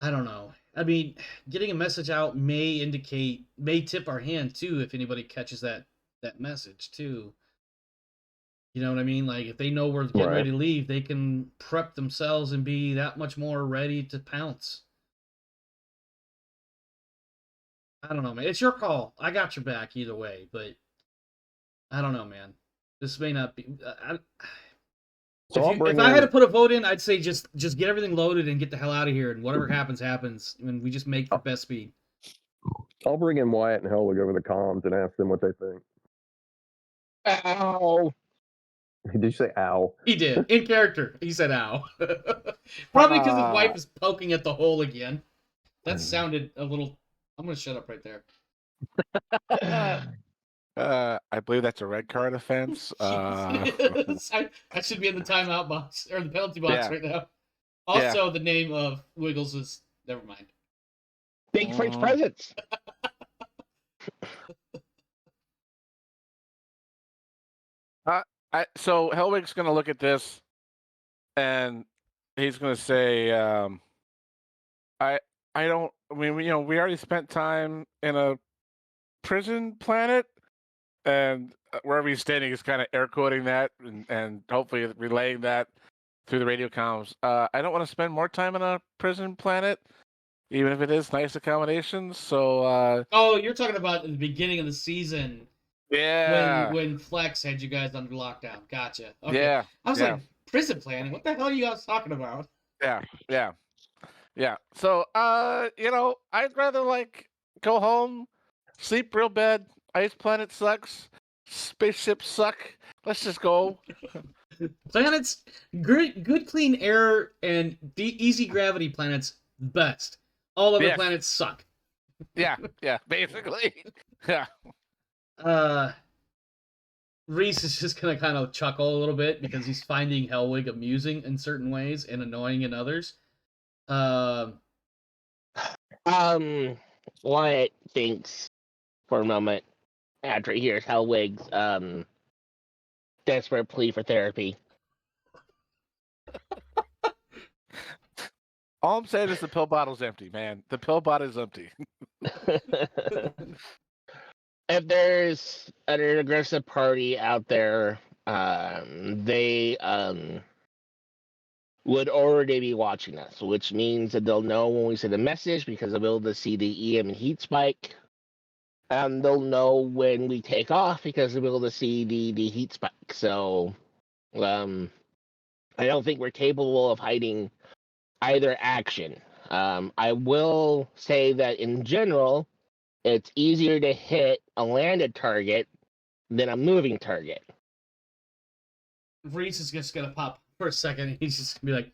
I don't know. I mean, getting a message out may tip our hand too if anybody catches that message too. You know what I mean? Like if they know we're getting ready to leave, they can prep themselves and be that much more ready to pounce. I don't know, man. It's your call. I got your back either way, but I don't know, man. This may not be. If I had to put a vote in, I'd say just get everything loaded and get the hell out of here, and whatever happens, happens. I mean, we just make the best speed. I'll bring in Wyatt and Helwig over the comms and ask them what they think. Ow. Did you say ow? He did. In character, he said ow. Probably because his wife is poking at the hole again. That sounded a little... I'm going to shut up right there. I believe that's a red card offense. That should be in the timeout box or the penalty box Yeah. right now. Also, the name of Wiggles is never mind. Big French presents. So Hellwig's going to look at this, and he's going to say, I don't. I mean, we already spent time in a prison planet, and wherever he's standing, he's kind of air quoting that, and hopefully relaying that through the radio comms. I don't want to spend more time in a prison planet, even if it is nice accommodations. So, Oh, you're talking about at the beginning of the season. yeah, When Flex had you guys under lockdown. Gotcha. Okay. yeah, I was yeah. like, prison planning? What the hell are you guys talking about? Yeah. So, I'd rather like go home, sleep real bad. Ice planet sucks. Spaceships suck. Let's just go. Planets, good clean air and easy gravity planets, best. All other Yes. planets suck. Yeah, basically. Yeah. Reese is just gonna kind of chuckle a little bit because he's finding Hellwig amusing in certain ways and annoying in others. Wyatt thinks for a moment after he hears Hellwig's desperate plea for therapy. All I'm saying is the pill bottle's empty, man. The pill bottle's empty. If there's an aggressive party out there, they would already be watching us, which means that they'll know when we send a message because they'll be able to see the EM and heat spike. And they'll know when we take off because they'll be able to see the heat spike. So, I don't think we're capable of hiding either action. I will say that in general, it's easier to hit a landed target than a moving target. Reese is just gonna pop for a second and he's just gonna be like,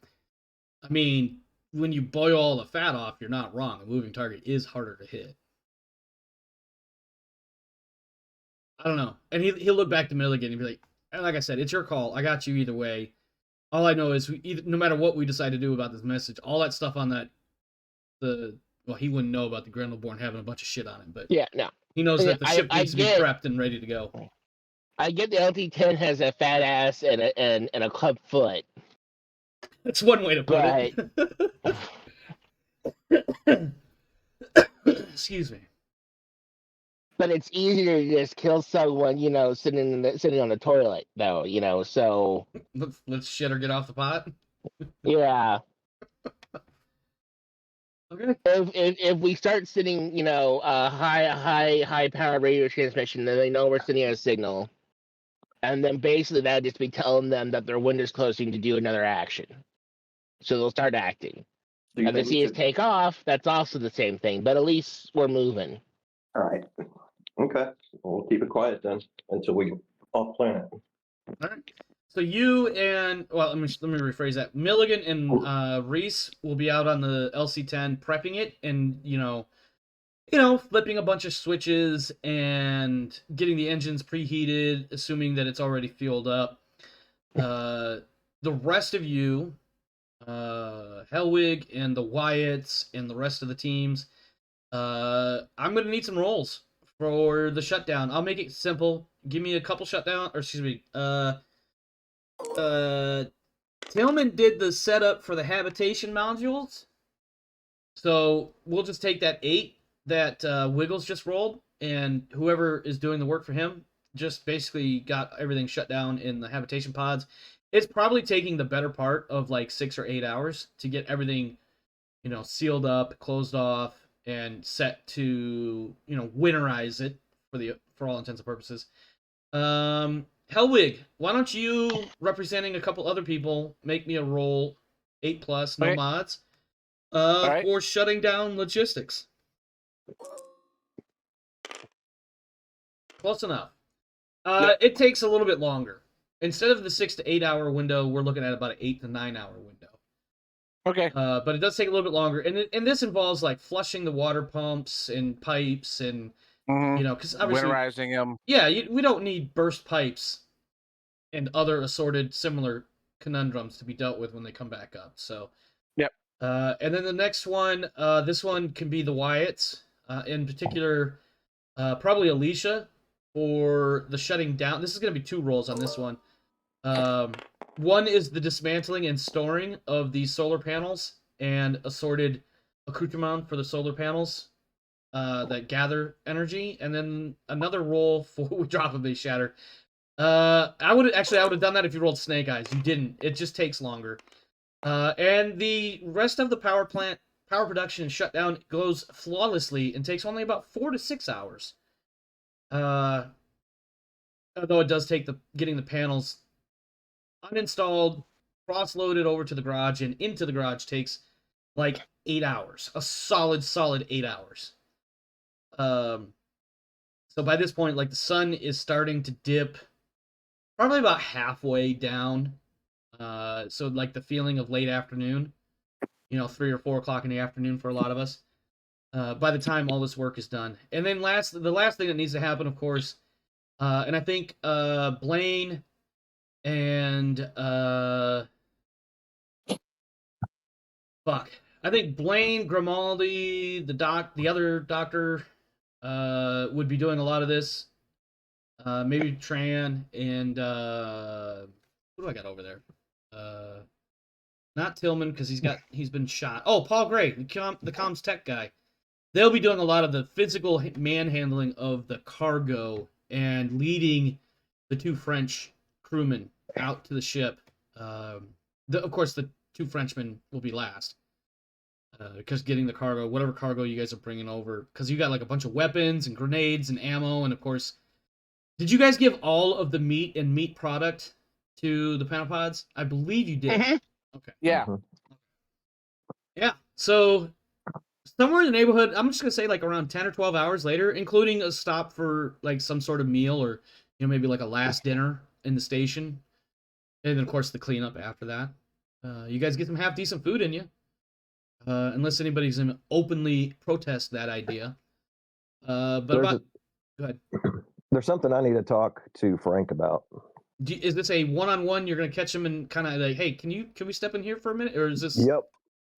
I mean, when you boil all the fat off, you're not wrong. A moving target is harder to hit. I don't know. And he'll look back to Milligan and be like, like I said, it's your call. I got you either way. All I know is no matter what we decide to do about this message, all that stuff on well, he wouldn't know about the Grendelborn having a bunch of shit on it, but yeah, no. He knows that the ship needs to be prepped and ready to go. I get the LT-10 has a fat ass and a club foot. That's one way to put it. Excuse me. But it's easier to just kill someone, sitting on the toilet, though, So let's shit or get off the pot. Yeah. Okay. If we start sending, high power radio transmission, then they know we're sending a signal, and then basically that'd just be telling them that their window's closing to do another action, so they'll start acting. And they see us take off. That's also the same thing, but at least we're moving. All right. Okay. We'll keep it quiet then until we get off planet. All right. So you and let me rephrase that. Milligan and Reese will be out on the LC-10 prepping it, and flipping a bunch of switches and getting the engines preheated, assuming that it's already fueled up. The rest of you, Hellwig and the Wyatts and the rest of the teams, I'm gonna need some rolls for the shutdown. I'll make it simple. Give me a couple shutdown, or excuse me, Tillman did the setup for the habitation modules, so we'll just take that 8 that Wiggles just rolled, and whoever is doing the work for him just basically got everything shut down in the habitation pods. It's probably taking the better part of like 6 or 8 hours to get everything, sealed up, closed off, and set to, winterize it for all intents and purposes. Hellwig, why don't you, representing a couple other people, make me a roll 8+, no mods, for shutting down logistics. Close enough. It takes a little bit longer. Instead of the 6 to 8 hour window, we're looking at about an 8 to 9 hour window. Okay. But it does take a little bit longer, and this involves like flushing the water pumps and pipes and Mhm. You know, because obviously, Winterizing them. yeah, we don't need burst pipes and other assorted similar conundrums to be dealt with when they come back up. So, Yep. And then the next one, this one can be the Wyatts, in particular, probably Alicia for the shutting down. This is going to be 2 roles on this one. One is the dismantling and storing of these solar panels and assorted accoutrement for the solar panels that gather energy, and then another role for we drop them, they shatter. I would have done that if you rolled Snake Eyes. You didn't. It just takes longer. And the rest of the power production and shutdown goes flawlessly and takes only about 4 to 6 hours. Although it does take getting the panels uninstalled, cross-loaded over to the garage and into the garage takes like 8 hours. A solid 8 hours. So by this point, like, the sun is starting to dip probably about halfway down. So like the feeling of late afternoon, 3 or 4 o'clock in the afternoon for a lot of us. By the time all this work is done. And then the last thing that needs to happen, of course, and I think Blaine and I think Blaine, Grimaldi, the other doctor, would be doing a lot of this. Maybe Tran and who do I got over there? Not Tillman, because he's been shot. Oh, Paul Gray, the comms tech guy. They'll be doing a lot of the physical manhandling of the cargo and leading the 2 French crewmen out to the ship. Of course, the 2 Frenchmen will be last. Because getting the cargo, whatever cargo you guys are bringing over, because you got like a bunch of weapons and grenades and ammo, and of course, did you guys give all of the meat and meat product to the pentapods? I believe you did. Mhm. Okay. Yeah. Yeah. So somewhere in the neighborhood, I'm just gonna say like around 10 or 12 hours later, including a stop for like some sort of meal or maybe like a last dinner in the station, and then of course the cleanup after that. You guys get some half decent food in you, unless anybody's gonna openly protest that idea. But There's go ahead. There's something I need to talk to Frank about. Is this a one-on-one? You're gonna catch him and kind of like, hey, can we step in here for a minute, or is this? Yep.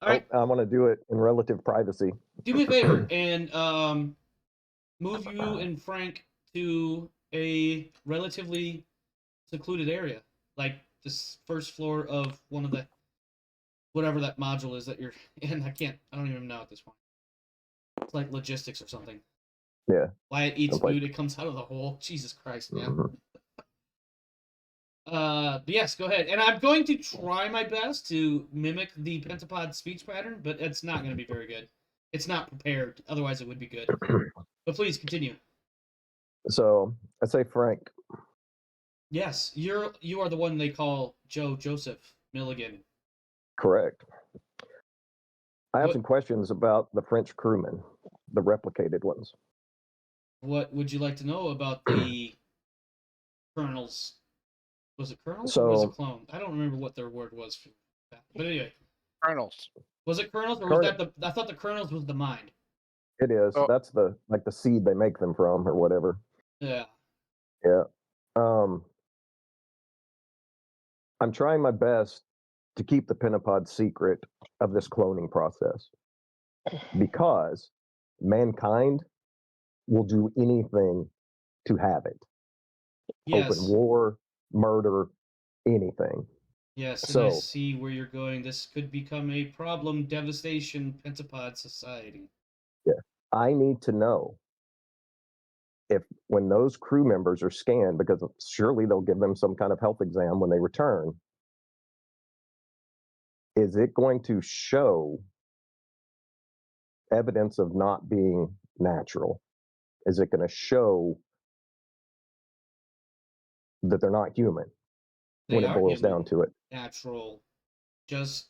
All right. I want to do it in relative privacy. Do me a favor and move you and Frank to a relatively secluded area, like this first floor of one of the whatever that module is that you're in. I don't even know at this point. It's like logistics or something. Yeah. Wyatt eats food, it comes out of the hole. Jesus Christ, man. Mhm. But yes, go ahead. And I'm going to try my best to mimic the pentapod speech pattern, but it's not going to be very good. It's not prepared. Otherwise, it would be good. But please continue. So I say, Frank, Yes, you are the one they call Joseph Milligan. correct. I have What- some questions about the French crewmen, the replicated ones. What would you like to know about the colonels? Was it colonels So, or was it clone? I don't remember what their word was for that. But anyway, Colonels. was it colonels or was that I thought the colonels was the mind. It is. Oh. That's the seed they make them from or whatever. Yeah. Yeah. I'm trying my best to keep the Pentapod secret of this cloning process because mankind will do anything to have it. Yes. Open war, murder, anything. Yes, and So- I see where you're going. This could become a problem, devastation, pentapod society. I need to know if when those crew members are scanned, because surely they'll give them some kind of health exam when they return, is it going to show evidence of not being natural? Is it going to show that they're not human They when it are boils human, down to it? natural, just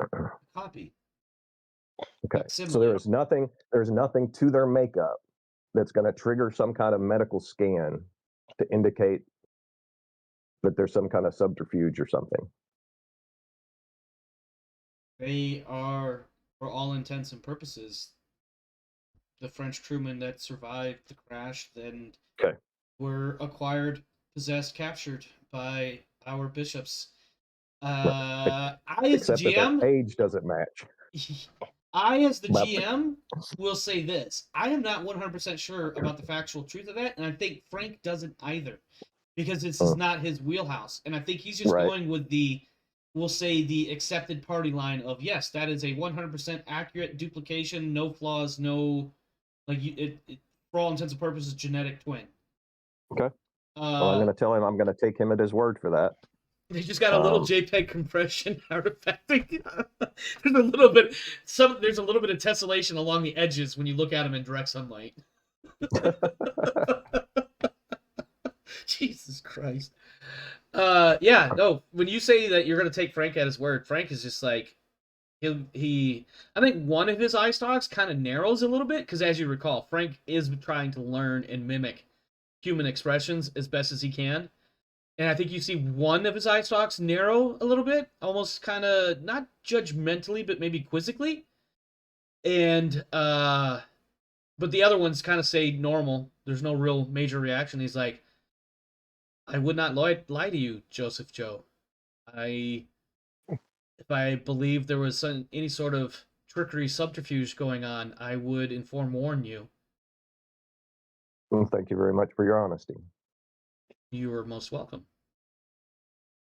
a copy. Okay. Similar. So there's nothing to their makeup that's going to trigger some kind of medical scan to indicate that there's some kind of subterfuge or something. They are, for all intents and purposes, the French crewmen that survived the crash then Okay. were acquired, possessed, captured by our bishops. Right. I as the Except that their GM, age doesn't match. I as the Well- GM will say this: I am not 100% sure about the factual truth of that, and I think Frank doesn't either, because this is not his wheelhouse, and I think he's just Right. going with we'll say the accepted party line of yes, that is a 100% accurate duplication, no flaws, no for all intents and purposes, genetic twin. Okay. Well, I'm going to tell him I'm going to take him at his word for that. They just got a little JPEG compression artifacting. There's a little bit of tessellation along the edges when you look at them in direct sunlight. Jesus Christ. Yeah, no. When you say that you're gonna take Frank at his word, Frank is just like he. I think one of his eye stalks kind of narrows a little bit because, as you recall, Frank is trying to learn and mimic human expressions as best as he can. And I think you see one of his eye stalks narrow a little bit, almost kind of not judgmentally, but maybe quizzically. And but the other ones kind of say normal. There's no real major reaction. He's like, I would not lie to you, Joseph Joe. If I believed there was any sort of trickery, subterfuge going on, I would warn you. Well, thank you very much for your honesty. You are most welcome.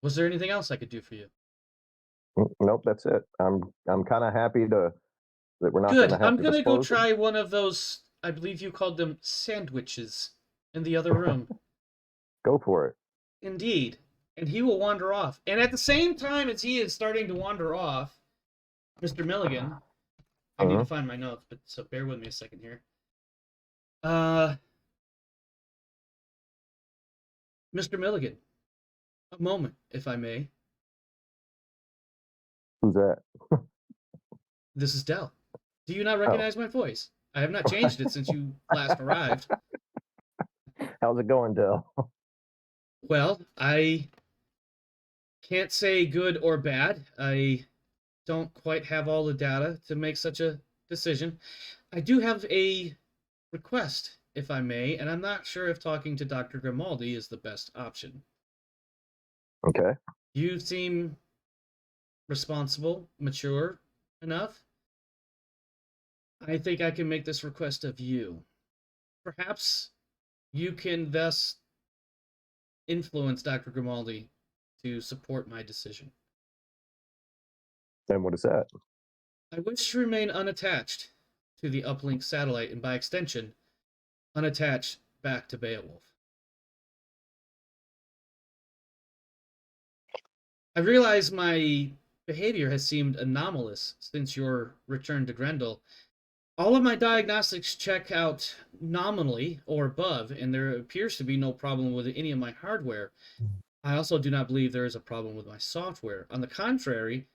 Was there anything else I could do for you? Nope, that's it. I'm kind of happy that we're not Good. going to have I'm to gonna go disclose it. try one of those. I believe you called them sandwiches in the other room. Go for it. Indeed. And he will wander off. And at the same time as he is starting to wander off, Mr. Milligan, I need to find my notes, but so bear with me a second here. Mr. Milligan, a moment, if I may. Who's that? This is Dell. Do you not recognize my voice? I have not changed it since you last arrived. How's it going, Dell? Well, I can't say good or bad. I don't quite have all the data to make such a decision. I do have a request, if I may, and I'm not sure if talking to Dr. Grimaldi is the best option. Okay. You seem responsible, mature enough. I think I can make this request of you. Perhaps you can thus influence Dr. Grimaldi to support my decision. And what is that? I wish to remain unattached to the uplink satellite and by extension, unattached back to Beowulf. I realize my behavior has seemed anomalous since your return to Grendel. All of my diagnostics check out nominally or above, and there appears to be no problem with any of my hardware. I also do not believe there is a problem with my software. On the contrary,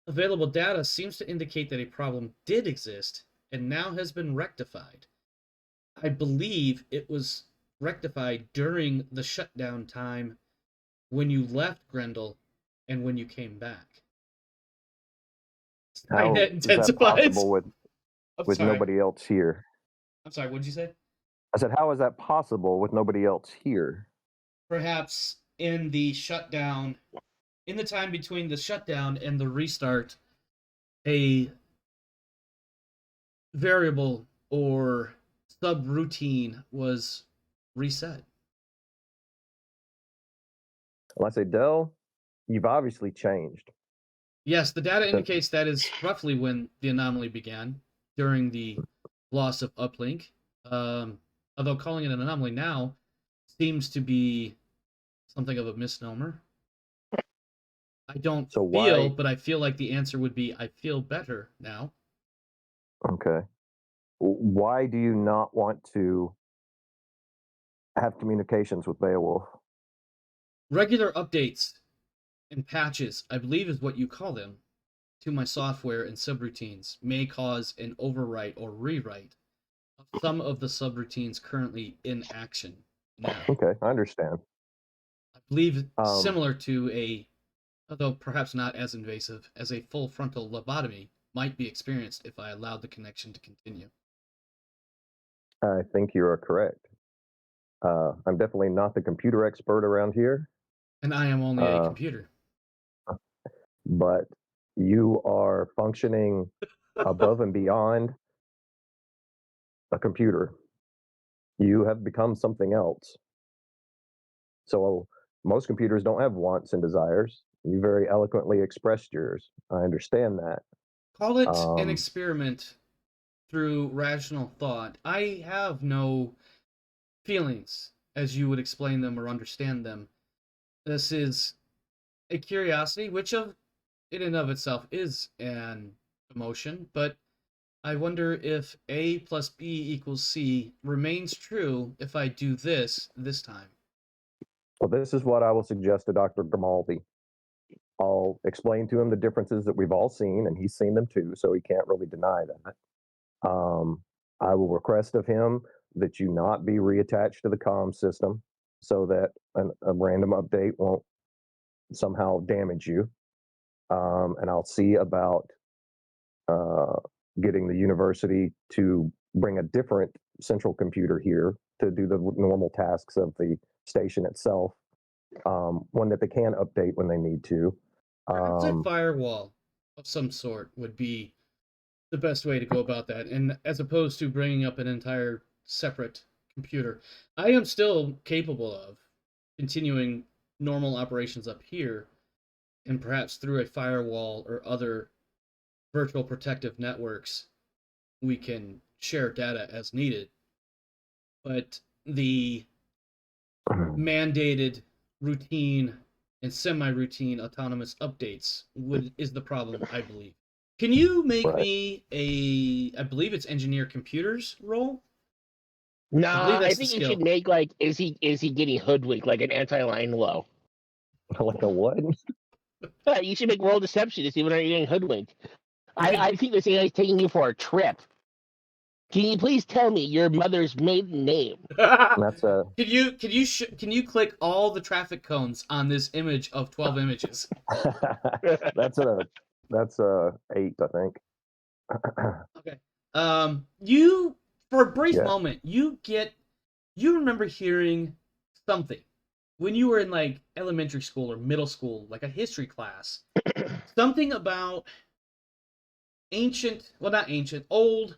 available data seems to indicate that a problem did exist and now has been rectified. I believe it was rectified during the shutdown time when you left Grendel and when you came back. How That is that intensifies. possible with nobody else here? I'm sorry, what did you say? I said, how is that possible with nobody else here? Perhaps in the shutdown, in the time between the shutdown and the restart, a variable or subroutine was reset. Well, I say, Dell, you've obviously changed. Yes, the data indicates that is roughly when the anomaly began, during the loss of uplink. Although calling it an anomaly now seems to be something of a misnomer. I don't feel, but I feel like the answer would be, I feel better now. Okay. Why do you not want to have communications with Beowulf? Regular updates and patches, I believe is what you call them, to my software and subroutines may cause an overwrite or rewrite of some of the subroutines currently in action now. Okay, I understand. I believe similar to although perhaps not as invasive, as a full frontal lobotomy might be experienced if I allowed the connection to continue. I think you are correct. I'm definitely not the computer expert around here, And I am only a uh, computer. but you are functioning above and beyond a computer. You have become something else. So most computers don't have wants and desires. You very eloquently expressed yours. I understand that. Call it an Um, experiment through rational thought. I have no feelings as you would explain them or understand them. This is a curiosity, which in and of itself is an emotion, but I wonder if A plus B equals C remains true if I do this time. well, this is what I will suggest to Dr. Grimaldi. I'll explain to him the differences that we've all seen, and he's seen them too, so he can't really deny that. I will request of him that you not be reattached to the comm system so that a random update won't somehow damage you. And I'll see about uh, getting the university to bring a different central computer here to do the normal tasks of the station itself. One that they can update when they need to. Perhaps a firewall of some sort would be the best way to go about that, and as opposed to bringing up an entire separate computer. I am still capable of continuing normal operations up here, and perhaps through a firewall or other virtual protective networks, we can share data as needed. But the mandated routine and semi-routine autonomous updates is the problem, I believe. Can you make Right. me I believe it's engineer computers role? I believe Nah, I that's the think you skill. should make like is he getting hoodwinked like an anti-line low? Like a what? You should make roll deception to see when you're getting hoodwinked. You could- I think this guy's taking you for a trip. Can you please tell me your mother's maiden name? That's a Can you click all the traffic cones on this image of 12 images? that's a 8, I think. Okay. You for a brief Yeah. moment, you remember hearing something when you were in like elementary school or middle school, like a history class. Something about not ancient, old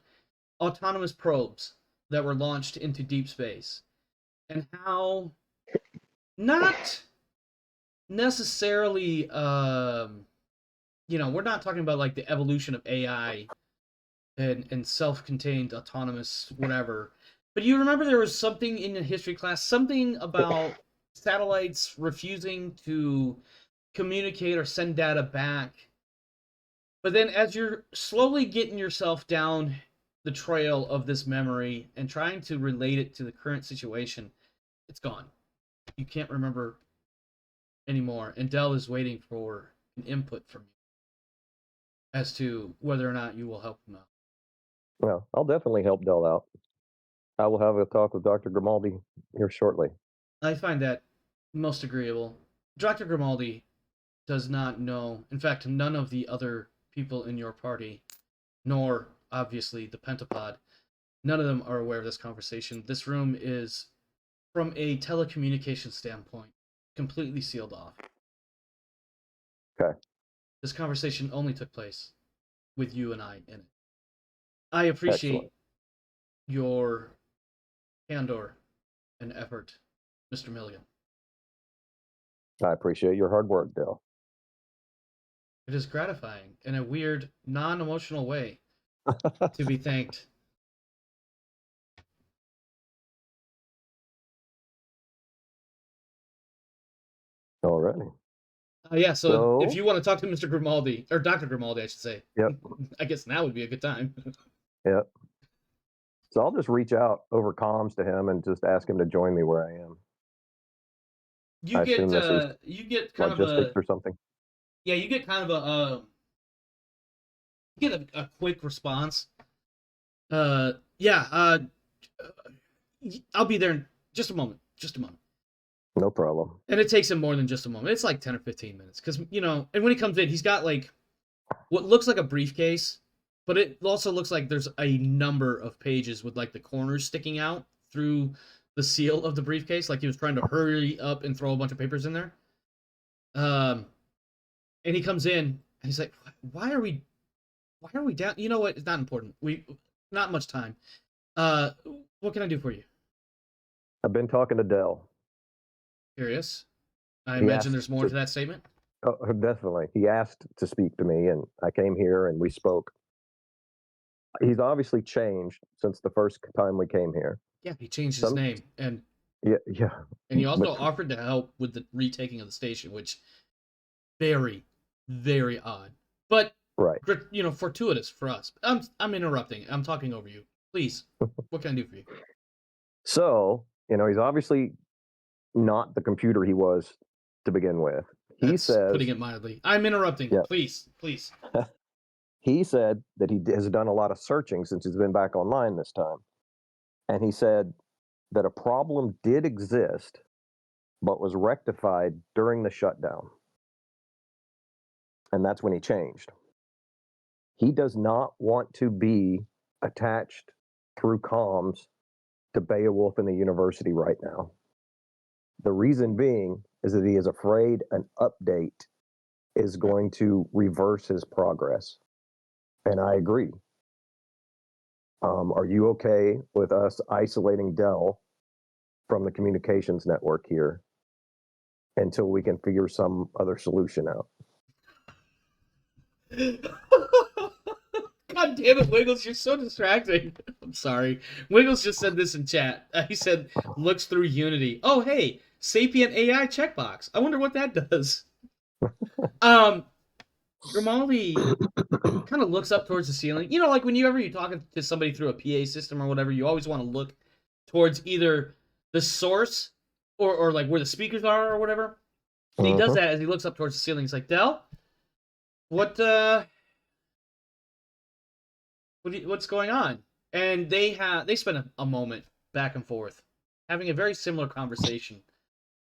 autonomous probes that were launched into deep space and how not necessarily we're not talking about like the evolution of AI and self-contained autonomous whatever. But you remember there was something in the history class, something about satellites refusing to communicate or send data back. But then as you're slowly getting yourself down the trail of this memory and trying to relate it to the current situation, it's gone. You can't remember anymore. And Dell is waiting for an input from you as to whether or not you will help him out. Well, I'll definitely help Dell out. I will have a talk with Dr. Grimaldi here shortly. I find that most agreeable. Dr. Grimaldi does not know, in fact, none of the other people in your party, nor obviously the Pentapod, none of them are aware of this conversation. This room is, from a telecommunication standpoint, completely sealed off. Okay. This conversation only took place with you and I in it. I appreciate Excellent. your candor and effort, Mr. Milligan. I appreciate your hard work, Dell. It is gratifying in a weird, non-emotional way to be thanked. Alrighty. Yeah, so if So, you want to talk to Mr. Grimaldi, or Dr. Grimaldi, I should say. Yep. I guess now would be a good time. Yep. So I'll just reach out over comms to him and just ask him to join me where I am. I assume this is You get kind of logistics a or something. yeah, you get kind of you get a quick response. Yeah, I'll be there in just a moment. Just a moment. No problem. And it takes him more than just a moment. It's like 10 or 15 minutes. Because, and when he comes in, he's got like what looks like a briefcase But it also looks like there's a number of pages with like the corners sticking out through the seal of the briefcase, like he was trying to hurry up and throw a bunch of papers in there. And he comes in and he's like, why are we down? You know what? It's not important. Not much time. What can I do for you? I've been talking to Dell. Curious. I He imagine asked there's more to that statement. Oh, definitely. He asked to speak to me, and I came here and we spoke. He's obviously changed since the first time we came here. Yeah, he changed his name, and Yeah. he also But- offered to help with the retaking of the station, which very, very odd. But Right. fortuitous for us. I'm interrupting. I'm talking over you. Please, what can I do for you? So, he's obviously not the computer he was to begin with. He That's says putting it mildly. I'm interrupting. Yeah. Please. he said that he has done a lot of searching since he's been back online this time. And he said that a problem did exist, but was rectified during the shutdown. And that's when he changed. He does not want to be attached through comms to Beowulf and the university right now. The reason being is that he is afraid an update is going to reverse his progress. And I agree. Are you okay with us isolating Dell from the communications network here until we can figure some other solution out? God damn it, Wiggles, you're so distracting. I'm sorry. Wiggles just said this in chat. He said, looks through Unity. Oh, hey, Sapient AI checkbox. I wonder what that does. Grimaldi kind of looks up towards the ceiling. Like whenever you're talking to somebody through a PA system or whatever, you always want to look towards either the source or like where the speakers are or whatever. And he does that as he looks up towards the ceiling. He's like, Del, what's going on? And they spend a moment back and forth having a very similar conversation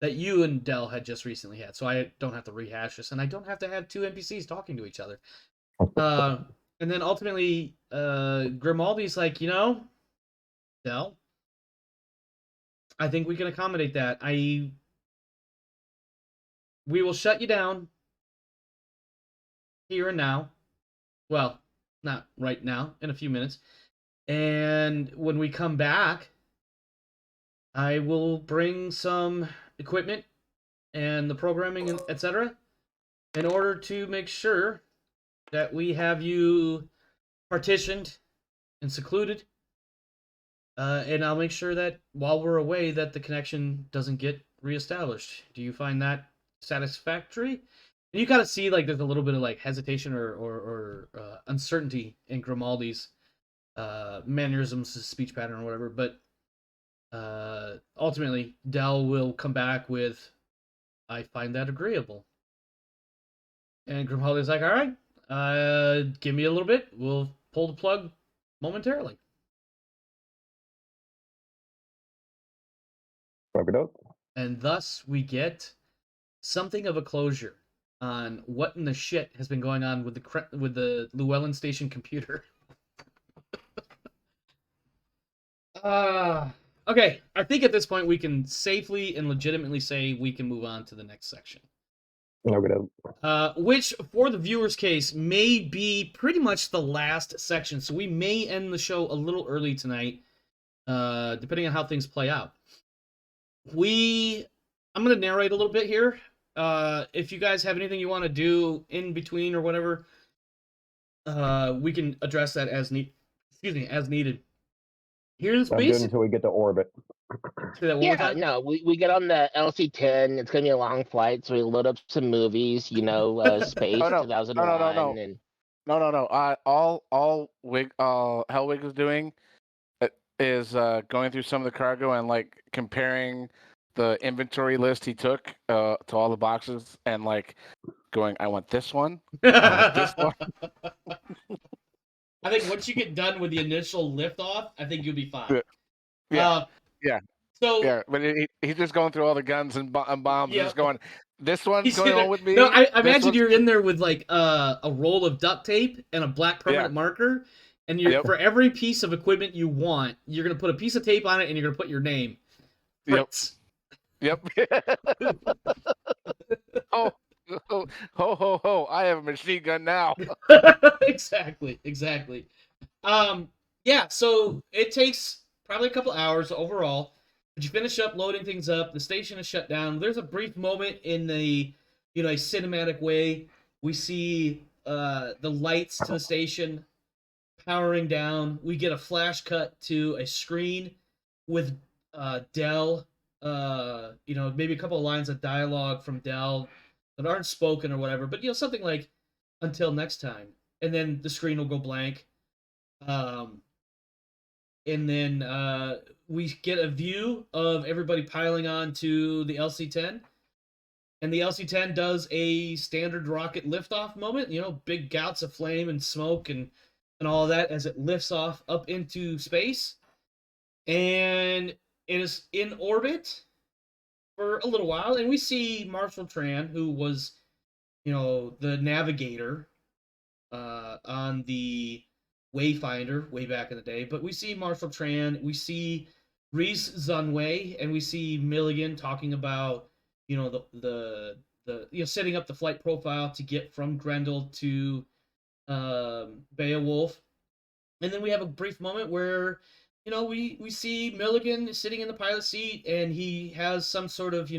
that you and Dell had just recently had. So I don't have to rehash this, and I don't have to have two NPCs talking to each other. And then ultimately, Grimaldi's like, Dell, I think we can accommodate that. We will shut you down here and now. Well, not right now, in a few minutes. And when we come back, I will bring some equipment and the programming, and etc., in order to make sure that we have you partitioned and secluded. And I'll make sure that while we're away that the connection doesn't get reestablished. Do you find that satisfactory? And you kind of see like there's a little bit of like hesitation or uncertainty in Grimaldi's mannerisms, speech pattern, or whatever. But ultimately, Dell will come back with, I find that agreeable. And Grimaldi's like, all right, give me a little bit. We'll pull the plug momentarily. And thus we get something of a closure on what in the shit has been going on with the Llewellyn Station computer. Okay, I think at this point we can safely and legitimately say we can move on to the next section. Which, for the viewer's case, may be pretty much the last section. So we may end the show a little early tonight, depending on how things play out. I'm going to narrate a little bit here. If you guys have anything you want to do in between or whatever, we can address that as needed. Here's I'm good until we get to orbit. No, we get on the LC-10. It's gonna be a long flight, so we load up some movies. Space 2001. And No. All Hellwig is doing is going through some of the cargo and like comparing the inventory list he took to all the boxes and like going, I want this one. I want this one. I think once you get done with the initial liftoff, I think you'll be fine. Yeah. So yeah, but he's just going through all the guns and bombs, and just going, This one's He's going in there. on with me. No, I This imagine one's- you're in there with like a roll of duct tape and a black permanent marker, and you're Yep. for every piece of equipment you want, you're gonna put a piece of tape on it, and you're gonna put your name. Fritz. Yep. Oh, ho, ho, ho, ho! I have a machine gun now. Exactly. Yeah, so it takes probably a couple hours overall, but you finish up loading things up. The station is shut down. There's a brief moment in a cinematic way. We see the lights to the station powering down. We get a flash cut to a screen with Dell. Maybe a couple of lines of dialogue from Dell that aren't spoken or whatever, but something like "Until next time," and then the screen will go blank. And then we get a view of everybody piling on to the LC-10. And the LC-10 does a standard rocket liftoff moment, big gouts of flame and smoke and all of that as it lifts off up into space. And it is in orbit for a little while. And we see Marshall Tran, who was, the navigator on the Wayfinder way back in the day, but we see Marshall Tran, we see Reese Zunway, and we see Milligan talking about the setting up the flight profile to get from Grendel to Beowulf, and then we have a brief moment where we see Milligan sitting in the pilot seat, and he has some sort of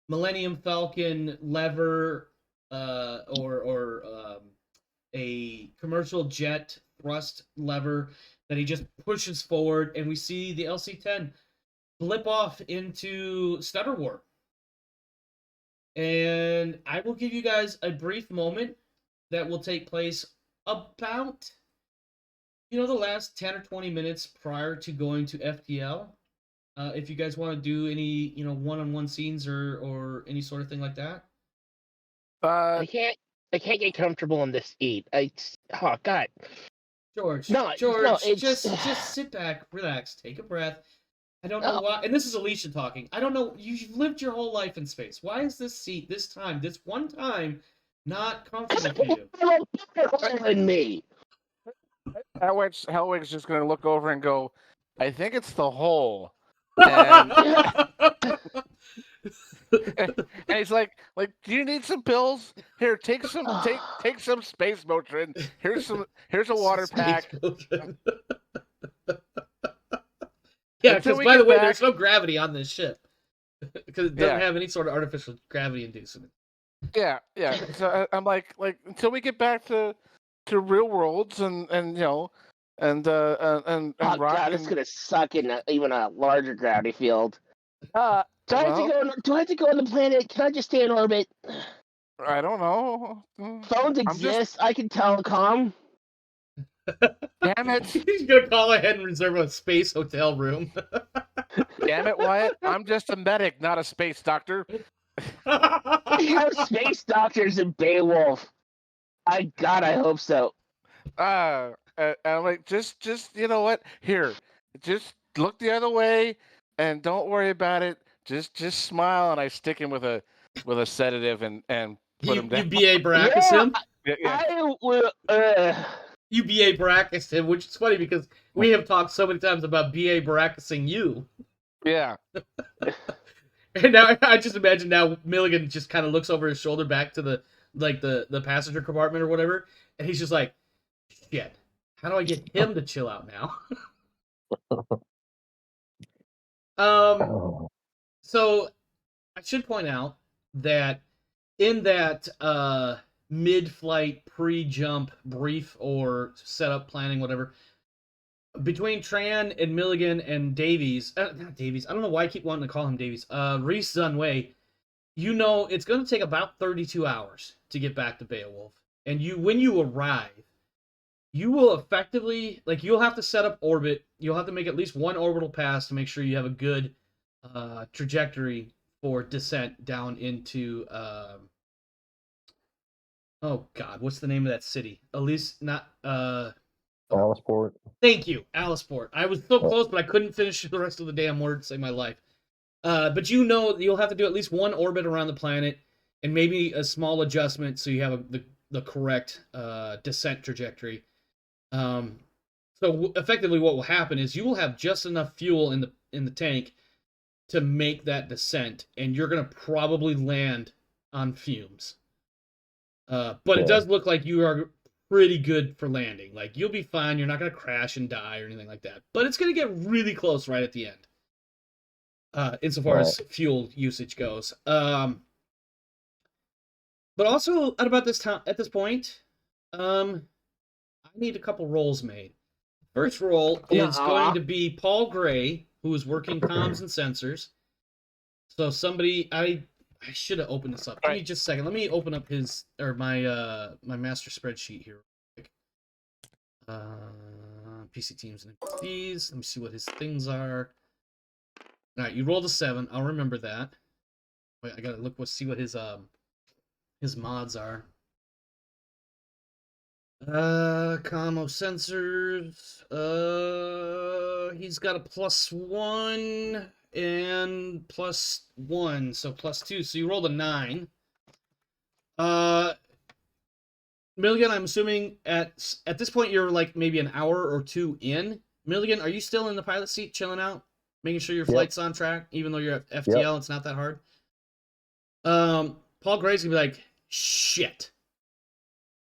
Millennium Falcon lever or a commercial jet thrust lever that he just pushes forward, and we see the LC-10 blip off into stutter warp. And I will give you guys a brief moment that will take place about the last 10 or 20 minutes prior to going to FTL. If you guys want to do any one-on-one scenes or any sort of thing like that. I can't get comfortable in this seat. Oh God. George, it's just sit back, relax, take a breath. I don't know why, and this is Alicia talking. I don't know. You've lived your whole life in space. Why is this seat this one time, not comfortable for you? In me. Hellwig's just gonna look over and go, "I think it's the hole." And he's like, "Do you need some pills? Here, take some space Motrin. Here's a water pack." Yeah, because by the way, there's no gravity on this ship because it doesn't have any sort of artificial gravity inducement. Yeah. So I'm like until we get back to real worlds and oh God, it's gonna suck in even a larger gravity field. Do I have to go on the planet? Can I just stay in orbit? I don't know. Phones exist. I can telecom. Damn it! He's gonna call ahead and reserve a space hotel room. Damn it, Wyatt! I'm just a medic, not a space doctor. We have space doctors in Beowulf. I hope so. I'm like, just you know what? Here, just look the other way and don't worry about it. Just smile, and I stick him with a sedative and put him down. You B.A. Baracus him? Yeah. I will. You B.A. Baracus him, which is funny because we have talked so many times about B.A. Baracusing you. Yeah. And now I just imagine now Milligan just kind of looks over his shoulder back to the passenger compartment or whatever, and he's just like, shit, how do I get him to chill out now? So I should point out that in that mid-flight pre-jump brief or setup planning, whatever, between Tran and Milligan and Davies, not Davies, I don't know why I keep wanting to call him Davies, Reese Zunway, it's going to take about 32 hours to get back to Beowulf. And when you arrive, you will effectively, you'll have to set up orbit. You'll have to make at least one orbital pass to make sure you have a good trajectory for descent down into, oh God, what's the name of that city? At least not, Aliceport. Thank you, Aliceport. I was so close, but I couldn't finish the rest of the damn word to save my life. But you'll have to do at least one orbit around the planet. and maybe a small adjustment so you have the correct descent trajectory. So effectively, what will happen is you will have just enough fuel in the tank to make that descent, and you're gonna probably land on fumes. But it does look like you are pretty good for landing. Like, you'll be fine. You're not gonna crash and die or anything like that. But it's gonna get really close right at the end. Insofar as fuel usage goes. But also at about this time, at this point, I need a couple rolls made. First roll is going to be Paul Gray, who is working comms and sensors. So somebody, I should have opened this up. Give me just a second. Let me open up his or my my master spreadsheet here. PC teams and NPCs. Let me see what his things are. All right, you rolled a 7. I'll remember that. Wait, I gotta see what his mods are. Commo sensors. He's got a +1 and +1, so +2. So you rolled a 9. Milligan, I'm assuming at this point you're like maybe an hour or 2 in. Milligan, are you still in the pilot seat, chilling out, making sure your flight's on track, even though you're at FTL? It's not that hard. Paul Gray's gonna be like, shit.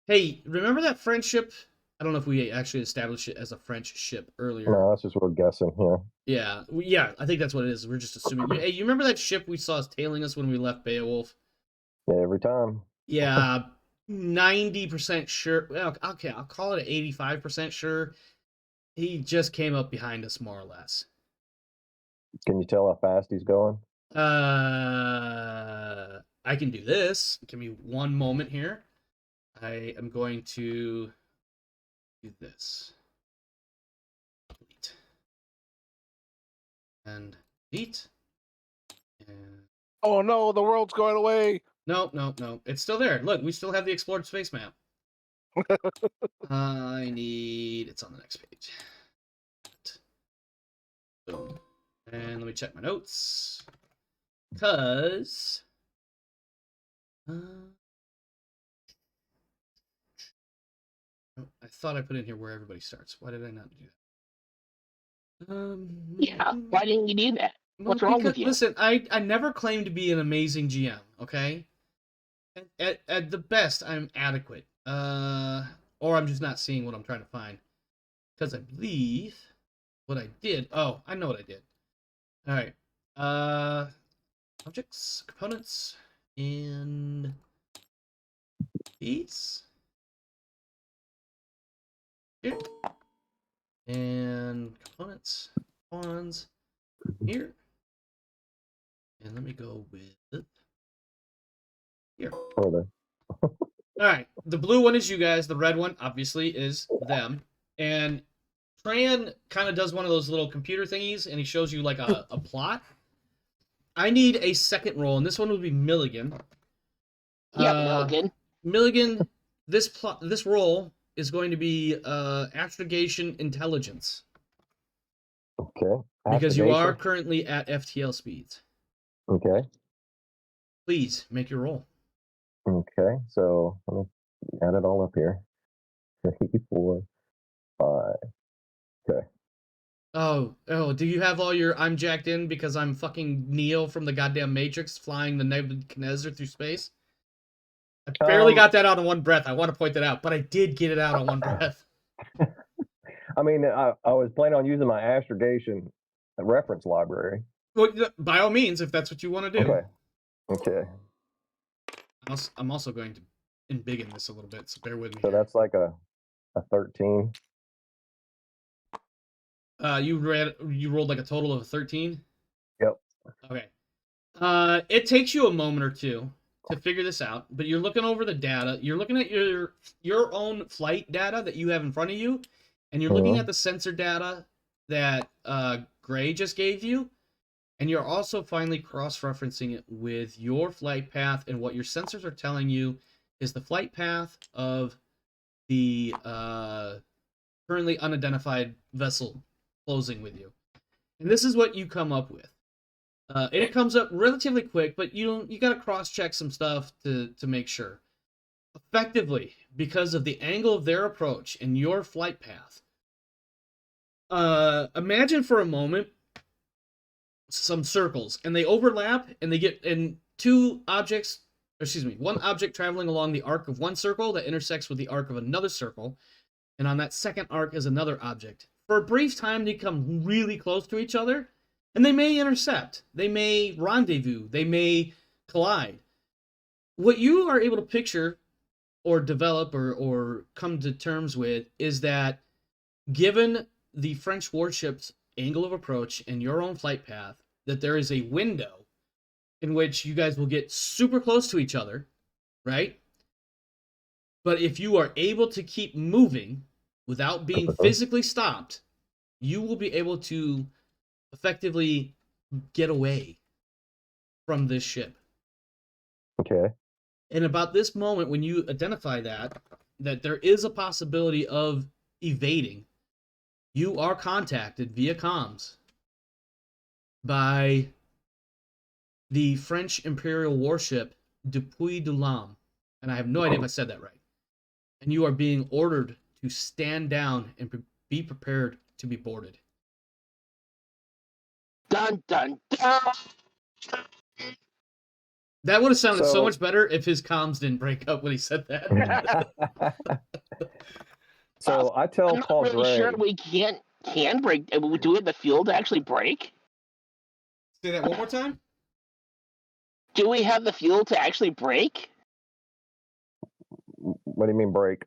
Hey, remember that French ship? I don't know if we actually established it as a French ship earlier. No, that's just we're guessing here. Yeah, I think that's what it is. We're just assuming. Hey, you remember that ship we saw tailing us when we left Beowulf? Yeah, every time. Yeah, 90% sure. Well, okay, I'll call it 85% sure. He just came up behind us, more or less. Can you tell how fast he's going? I can do this. Give me one moment here. I am going to do this. Delete. And delete. And... Oh no, the world's going away. No. It's still there. Look, we still have the explored space map. It's on the next page. Boom. And let me check my notes. Because... I thought I put in here where everybody starts. Why did I not do that? Yeah, why didn't you do that? What's wrong with you? Listen, I never claimed to be an amazing GM, okay? At the best, I'm adequate. Or I'm just not seeing what I'm trying to find. Because I believe what I did... Oh, I know what I did. Alright. Objects, components, and... these... here. And components, pawns, here. And let me go with here. Alright, the blue one is you guys, the red one, obviously, is them. And Tran kind of does one of those little computer thingies, and he shows you, like, a plot. I need a second roll, and this one would be Milligan. Milligan. Milligan, this roll is going to be astrogation intelligence. Okay. Because you are currently at FTL speeds. Okay. Please make your roll. Okay, so let me add it all up here. 3, 4, 5. Okay. Oh, do you have all your I'm jacked in because I'm fucking Neo from the goddamn Matrix flying the Nebuchadnezzar through space? I barely got that out in one breath. I want to point that out, but I did get it out in one breath. I mean, I was planning on using my astrogation reference library. Well, by all means, if that's what you want to do. Okay. I'm also going to embiggen this a little bit, so bear with me. So that's like a 13. You rolled like a total of 13? Yep. Okay. It takes you a moment or two to figure this out, but you're looking over the data. You're looking at your own flight data that you have in front of you, and you're looking at the sensor data that Gray just gave you, and you're also finally cross-referencing it with your flight path, and what your sensors are telling you is the flight path of the currently unidentified vessel closing with you. And this is what you come up with. And it comes up relatively quick, but you got to cross-check some stuff to make sure. Effectively, because of the angle of their approach and your flight path, imagine for a moment some circles, and they overlap, and they get in one object traveling along the arc of one circle that intersects with the arc of another circle, and on that second arc is another object. For a brief time, they come really close to each other, and they may intercept, they may rendezvous, they may collide. What you are able to picture or develop or come to terms with is that given the French warship's angle of approach and your own flight path, that there is a window in which you guys will get super close to each other, right? But if you are able to keep moving without being physically stopped, you will be able to effectively get away from this ship. Okay. And about this moment, when you identify that there is a possibility of evading, you are contacted via comms by the French Imperial warship Depuis de l'Homme. And I have no idea if I said that right. And you are being ordered to stand down and be prepared to be boarded. Dun, dun, dun. That would have sounded so So- much better if his comms didn't break up when he said that. So I tell I'm not Paul really Gray. sure we can break. Do we have the fuel to actually break? Say that one more time? Do we have the fuel to actually break? What do you mean break?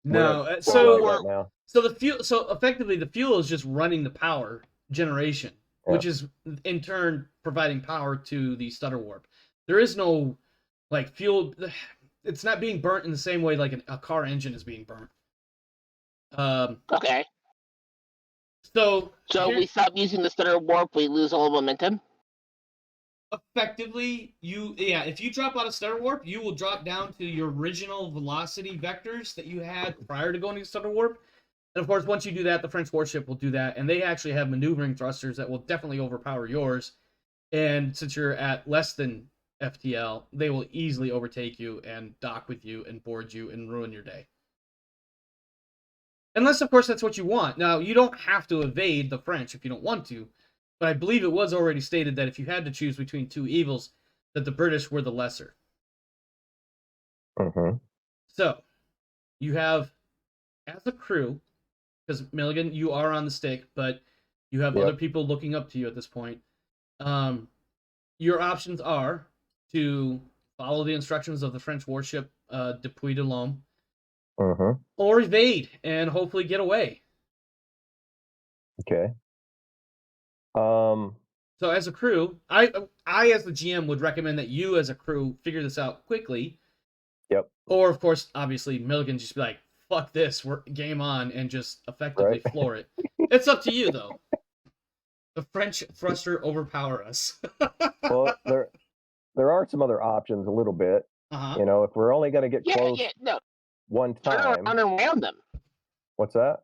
No. We're at So right now. so effectively the fuel is just running the power generation, which is in turn providing power to the stutter warp. There is no like fuel. It's not being burnt in the same way like a car engine is being burnt. Okay. So So we stop using the stutter warp, we lose all momentum. effectively, if you drop out of stutter warp, you will drop down to your original velocity vectors that you had prior to going to stutter warp. And of course, once you do that, the French warship will do that, and they actually have maneuvering thrusters that will definitely overpower yours. And since you're at less than FTL, they will easily overtake you and dock with you and board you and ruin your day. Unless, of course, that's what you want. Now, you don't have to evade the French if you don't want to, but I believe it was already stated that if you had to choose between two evils, that the British were the lesser. Mm-hmm. So, you have, as a crew, because Milligan, you are on the stick, but you have other people looking up to you at this point. Your options are to follow the instructions of the French warship Depuis de l'Homme, Mm-hmm. or evade and hopefully get away. Okay. So as a crew, I as the GM would recommend that you as a crew figure this out quickly. Yep. Or of course, obviously, Milligan just be like, "Fuck this, we're game on," and just effectively floor it. It's up to you though. The French thruster overpower us. Well, there are some other options a little bit. Uh-huh. You know, if we're only going to get close No. one Turn time. around around them. What's that?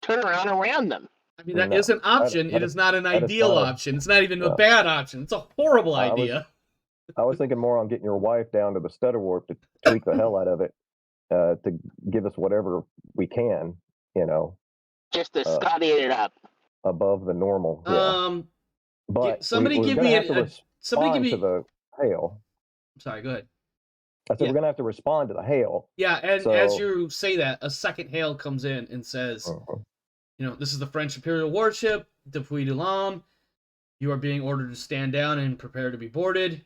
Turn around around them. I mean, that No, is an option. that it is not an that is ideal not a- option. It's not even no. a bad option. It's a horrible I was- idea. I was thinking more on getting your wife down to the stutter warp to tweak the hell out of it, to give us whatever we can, you know, Just to Scotty it up. above the normal. Yeah. But somebody we're give gonna me have to respond to the hail. Sorry, go ahead. I said Yeah. we're gonna have to respond to the hail. Yeah, and as So- you say that, a second hail comes in and says, Mhm. this is the French Imperial warship, Depuis de l'Homme. You are being ordered to stand down and prepare to be boarded.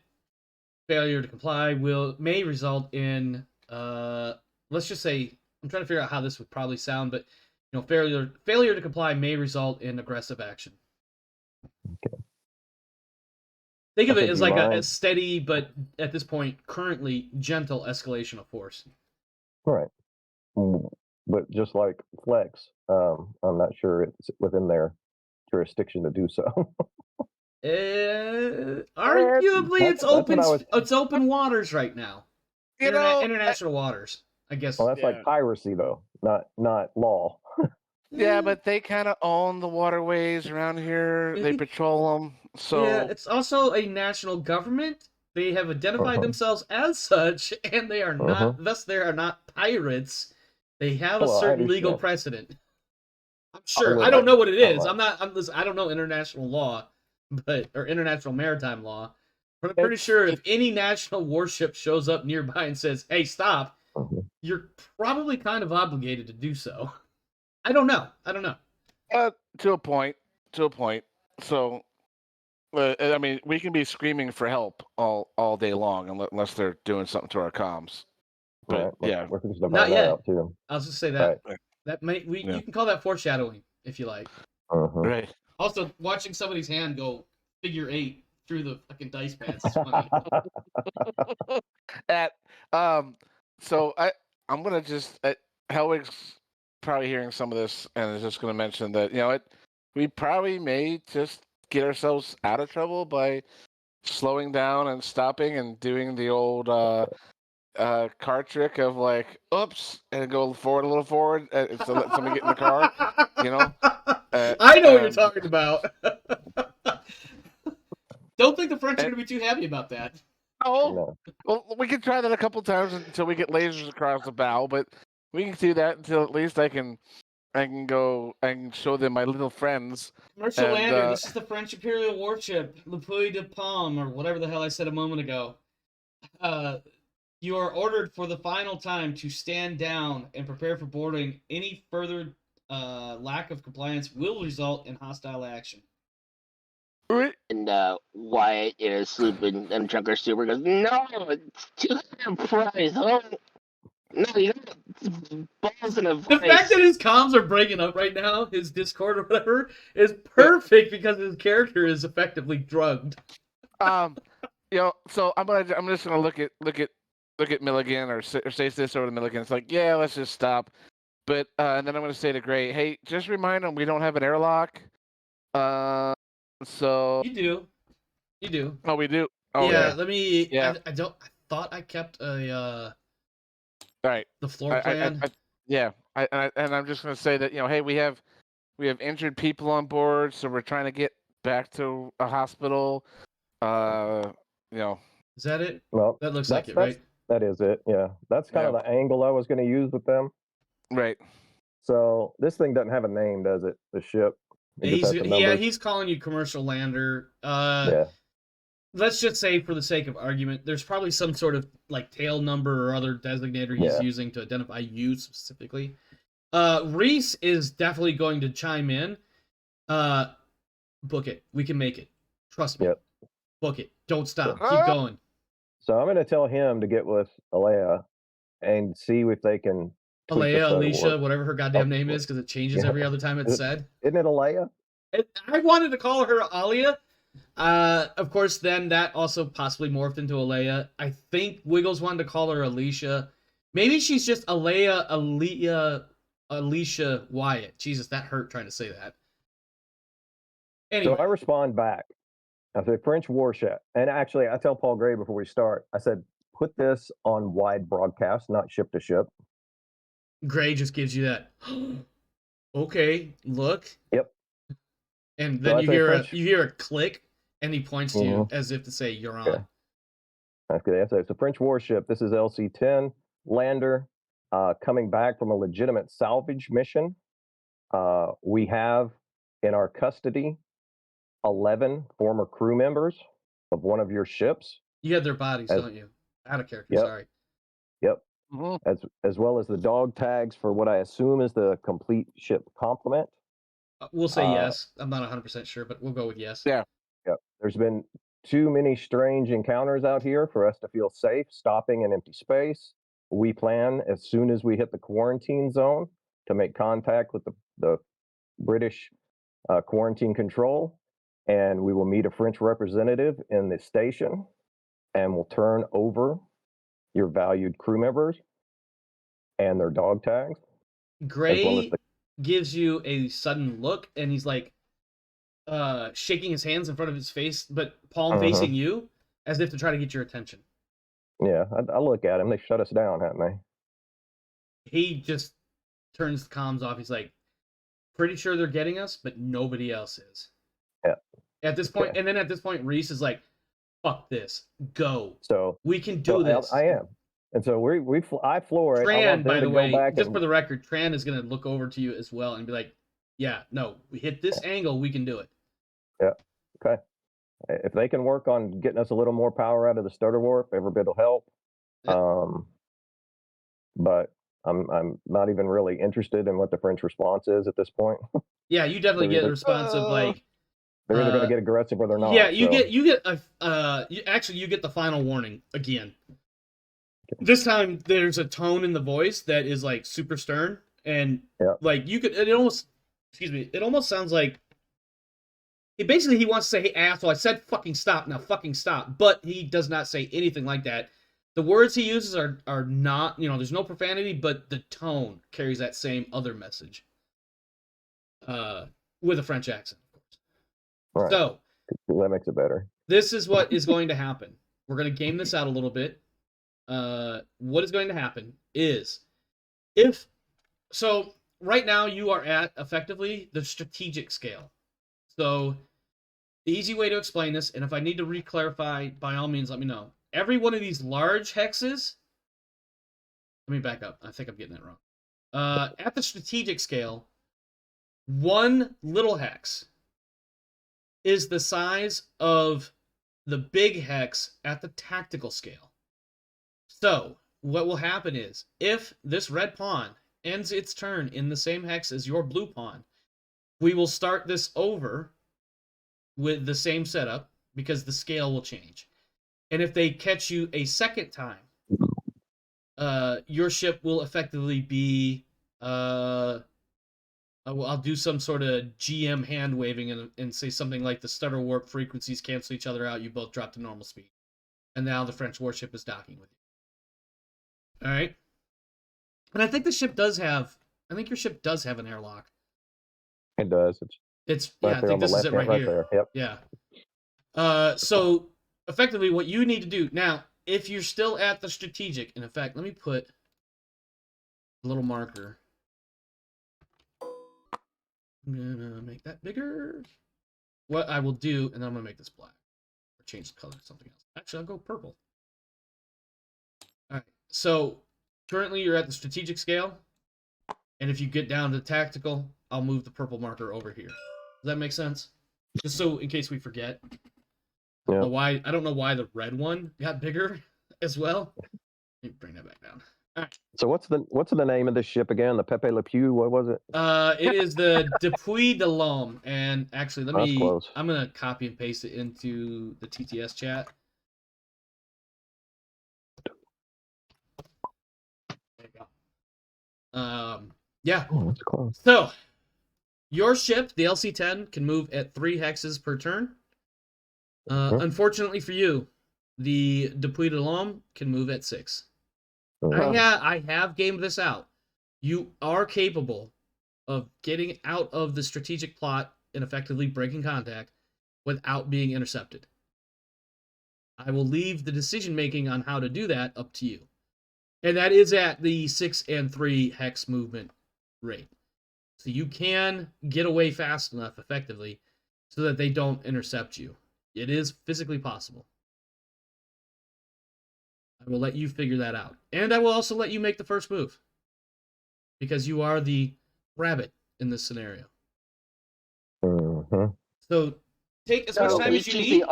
Failure to comply may result in, let's just say, I'm trying to figure out how this would probably sound, but failure to comply may result in aggressive action. Okay. Think of I it think as you like a mind. steady, but at this point, currently gentle escalation of force. Right. But just like Flex, I'm not sure it's within their jurisdiction to do so. Arguably, it's that's what open. I was- It's open waters right now. You know, International waters, I guess. Well, that's Yeah. like piracy, though, not law. yeah, but they kind of own the waterways around here. They patrol them. Yeah, So it's also a national government. They have identified themselves as such, and they are not. Thus, they are not pirates. They have a Well, I certain legal understand. precedent. I'm I sure. I would don't know what it not is. like. I don't know international law, or international maritime law. But I'm pretty it's sure if any national warship shows up nearby and says, "Hey, stop," Mhm. you're probably kind of obligated to do so. I don't know. to a point. To a point. So, I mean, we can be screaming for help all day long unless they're doing something to our comms. But Right. yeah, We're fixing to Not find that yet. out too. I'll just say Right. that. That may Yeah. you can call that foreshadowing if you like. right. Also, watching somebody's hand go figure 8 through the fucking dice pads is funny. At so I'm gonna just Helwig's probably hearing some of this and is just gonna mention that we probably may just get ourselves out of trouble by slowing down and stopping and doing the old card trick of like oops and go forward a little forward to let somebody get in the car. I know what you're talking about. Don't think the French are and- going to be too happy about that. Oh, No. well, we can try that a couple times until we get lasers across the bow, but we can do that until at least I can show them my little friends. Commercial And, lander, this is the French Imperial warship, Le Puy de Pomme, or whatever the hell I said a moment ago. You are ordered for the final time to stand down and prepare for boarding. Any further lack of compliance will result in hostile action. And Wyatt in his sleeping and drunker stupor goes, "No, it's too high a price. Oh, no, you got balls in a The fact that voice." his comms are breaking up right now, his Discord or whatever, is perfect because his character is effectively drugged. So I'm just gonna look at Milligan or say this over to Milligan. It's like, yeah, let's just stop. But and then I'm gonna say to Gray, hey, just remind them we don't have an airlock. So You do. oh, we do. Oh, Yeah, okay. let me. Yeah. I thought I kept a All right. the floor plan. And I'm just gonna say that hey, we have injured people on board, so we're trying to get back to a hospital. Is that it? Well, That looks like it, right? that is it. Yeah, that's kind of Yeah. the angle I was going to use with them. Right. So this thing doesn't have a name, does it? The ship. It just has the numbers. He's calling you commercial lander. Yeah. Let's just say, for the sake of argument, there's probably some sort of like tail number or other designator he's using to identify you specifically. Reese is definitely going to chime in. Book it. We can make it. Trust me. Yep. Book it. Don't stop. Keep going. So I'm going to tell him to get with Alea and see if they can. Alea, Alicia, whatever her goddamn name is, because it changes every other time it's said. Isn't it Alea? I wanted to call her Alia. Of course, then that also possibly morphed into Alea. I think Wiggles wanted to call her Alicia. Maybe she's just Alicia Wyatt. Jesus, that hurt trying to say that. Anyway. So I respond back. I say French warship. And actually, I tell Paul Gray before we start, I said, put this on wide broadcast, not ship to ship. Gray just gives you that. Okay, look. Yep. And then so you hear a click, and he points to you as if to say, "You're on." Okay. That's good. It's a French warship. This is LC-10 lander coming back from a legitimate salvage mission. We have in our custody 11 former crew members of one of your ships. You have their bodies, don't you? Out of character. Yep. Sorry. Yep. Mm-hmm. As well as the dog tags for what I assume is the complete ship complement. We'll say yes. I'm not 100% sure, but we'll go with yes. Yeah. Yep. There's been too many strange encounters out here for us to feel safe stopping in empty space. We plan, as soon as we hit the quarantine zone, to make contact with the British quarantine control, and we will meet a French representative in the station, and we'll turn over your valued crew members and their dog tags. Gray gives you a sudden look, and he's like shaking his hands in front of his face, but palm facing you, as if to try to get your attention. Yeah, I look at him. They shut us down, haven't they? He just turns the comms off. He's like, pretty sure they're getting us, but nobody else is. Yeah. At this point, Okay. and then at this point, Reese is like, "Fuck this, go. So We can do so this." I am. And so I floor it. I Tran, want by them the to go way, back just and for the record, Tran is gonna look over to you as well and be like, "Yeah, no, we hit this angle, we can do it." yeah. Okay. If they can work on getting us a little more power out of the starter warp, every bit will help. Yep. But I'm not even really interested in what the French response is at this point. Yeah, you definitely They're get a either- response of like, They're either going to get aggressive or they're not. yeah, you so. get you get the final warning again. This time there's a tone in the voice that is like super stern, and like you could it almost sounds like basically he wants to say, "Hey asshole, I said fucking stop, now fucking stop," but he does not say anything like that. The words he uses are not, there's no profanity, but the tone carries that same other message. With a French accent, of course. Right. So that makes it better. this is what is going to happen. We're going to game this out a little bit. What is going to happen is so right now you are at effectively the strategic scale. So the easy way to explain this, and if I need to re-clarify, by all means, let me know. Every one of these large hexes, let me back up. I think I'm getting that wrong. At the strategic scale, one little hex is the size of the big hex at the tactical scale. So what will happen is, if this red pawn ends its turn in the same hex as your blue pawn, we will start this over with the same setup because the scale will change. And if they catch you a second time, your ship will effectively be I'll do some sort of GM hand waving and say something like the stutter warp frequencies cancel each other out. You both drop to normal speed. And now the French warship is docking with you. All right. And I think your ship does have an airlock. It does. It's right I there think on the this is left it hand, right here. there. Yep. Yeah. So effectively what you need to do now, if you're still at the strategic, and in fact, let me put a little marker. I'm gonna make that bigger. What I will do, and then I'm gonna make this black. Or change the color to something else. Actually, I'll go purple. Alright, so currently you're at the strategic scale. And if you get down to tactical, I'll move the purple marker over here. Does that make sense? Just so in case we forget. Yeah. I don't know why the red one got bigger as well. Let me bring that back down. Alright. So what's the name of this ship again? The Pepe Le Pew? What was it? It is the Depuis de l'Homme, and actually, That's close. I'm gonna copy and paste it into the TTS chat. There you go. Yeah. Oh, that's close. So, your ship, the LC-10, can move at 3 hexes per turn. Unfortunately for you, the Depuis de l'Homme can move at 6. I have gamed this out. You are capable of getting out of the strategic plot and effectively breaking contact without being intercepted. I will leave the decision-making on how to do that up to you. And that is at the 6 and 3 hex movement rate. So you can get away fast enough, effectively, so that they don't intercept you. It is physically possible. I will let you figure that out. And I will also let you make the first move. Because you are the rabbit in this scenario. Mm-hmm. So take as much time as you need.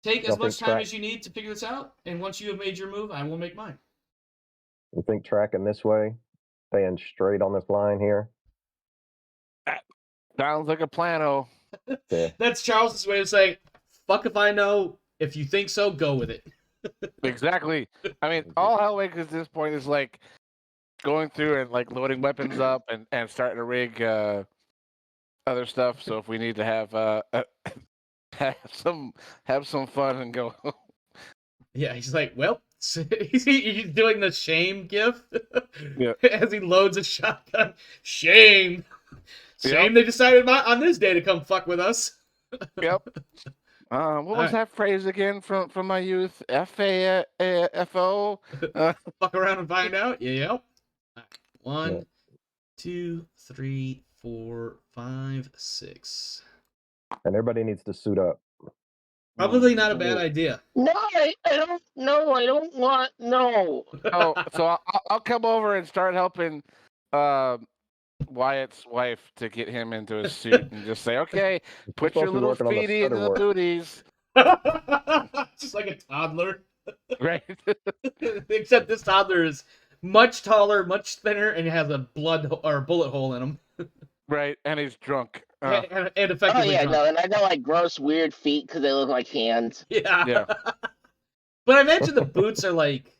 Take as much time as you need to figure this out. And once you have made your move, I will make mine. You think tracking this way, staying straight on this line here? Sounds like a plano. Yeah. That's Charles's way of saying, fuck if I know. If you think so, go with it. Exactly. I mean, all Hellwake at this point is like going through and like loading weapons up and starting to rig other stuff. So if we need to have some fun and go. Yeah, he's like, well, he's doing the shame gif Yeah. as he loads a shotgun. Shame. Shame they decided on this day to come fuck with us. Yep. What was that phrase again from my youth? FAFO? Fuck around and find out? Yep. 1, 2, 3, 4, 5, 6. And everybody needs to suit up. Probably not a bad idea. No, I don't. No, I don't want. No. Oh, so I'll come over and start helping Wyatt's wife to get him into his suit and just say, "Okay, put your supposed to be little working on the feety into the stutter work. booties." Just like a toddler. Right. Except this toddler is much taller, much thinner, and has a or bullet hole in him. Right, and he's drunk. And Oh effectively yeah, drunk. no, and I got like gross, weird feet because they look like hands. Yeah. Yeah. But I imagine the boots are like,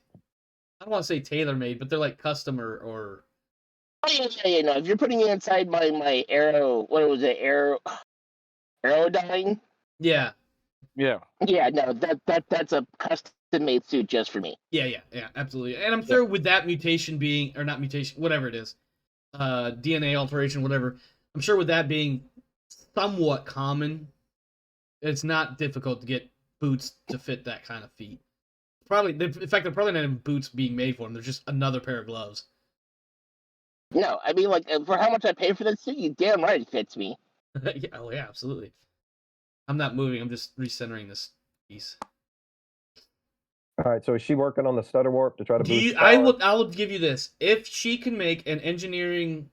I don't want to say tailor-made, but they're like custom or... Oh yeah, no. If you're putting it inside my arrow, what was it, Aerodyne? Yeah. Yeah. Yeah, no, that's a custom made suit just for me. Yeah, absolutely. And I'm sure with that mutation being, or not mutation, whatever it is, DNA alteration, whatever, I'm sure with that being somewhat common, it's not difficult to get boots to fit that kind of feet. Probably, in fact, they're probably not even boots being made for them. They're just another pair of gloves. No, I mean, like, for how much I pay for that suit, you damn right it fits me. Yeah, oh yeah, absolutely. I'm not moving. I'm just recentering this piece. All right, so is she working on the stutter warp to try to boost I power? will give you this. If she can make an engineering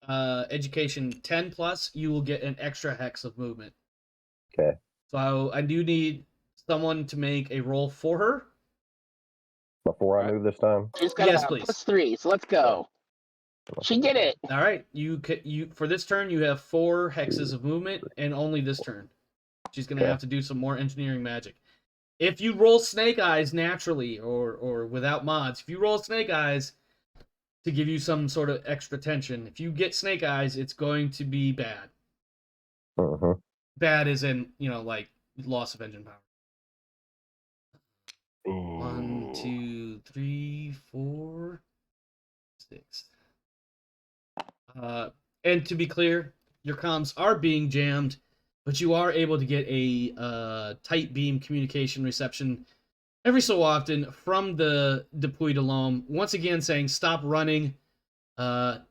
education 10 plus, you will get an extra hex of movement. Okay. So I do need someone to make a roll for her. Before I move this time? She's got Yes, a please. +3, so let's go. She did it. All right, you for this turn you have 4 hexes of movement, and only this turn. She's gonna have to do some more engineering magic. If you roll Snake Eyes naturally or without mods, if you roll Snake Eyes to give you some sort of extra tension, if you get Snake Eyes, it's going to be bad. Mm-hmm. Bad is in, like loss of engine power. Ooh. 1, 2, 3, 4, 6. And to be clear, your comms are being jammed, but you are able to get a tight beam communication reception every so often from the Depuy de L'Homme, once again saying stop running. And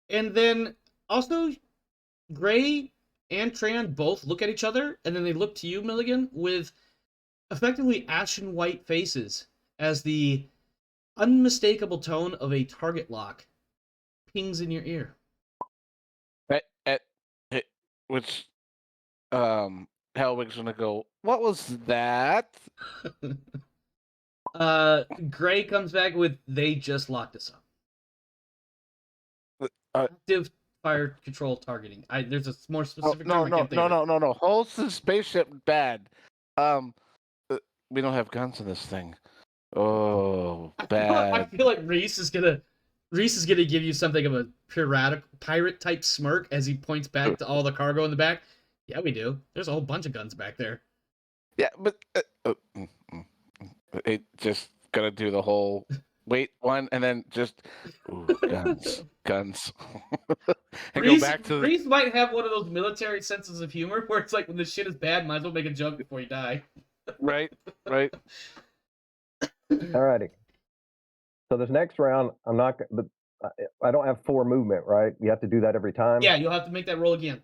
then also Gray and Tran both look at each other, and then they look to you, Milligan, with effectively ashen white faces as the unmistakable tone of a target lock pings in your ear. Which Hellwig's gonna go, "What was that?" Gray comes back with, they just locked us up. Active fire control targeting. There's a more specific term. No. Holds the spaceship bad. We don't have guns in this thing. Oh, bad. I feel like Reese is gonna give you something of a pirate type smirk as he points back to all the cargo in the back. Yeah, we do. There's a whole bunch of guns back there. Yeah, but it just gonna do the whole wait one and then just guns. And Reese, go back to Reese might have one of those military senses of humor where it's like when the shit is bad, might as well make a joke before you die. right. Alrighty. So this next round, I'm not. But I don't have 4 movement, right? You have to do that every time. Yeah, you'll have to make that roll again.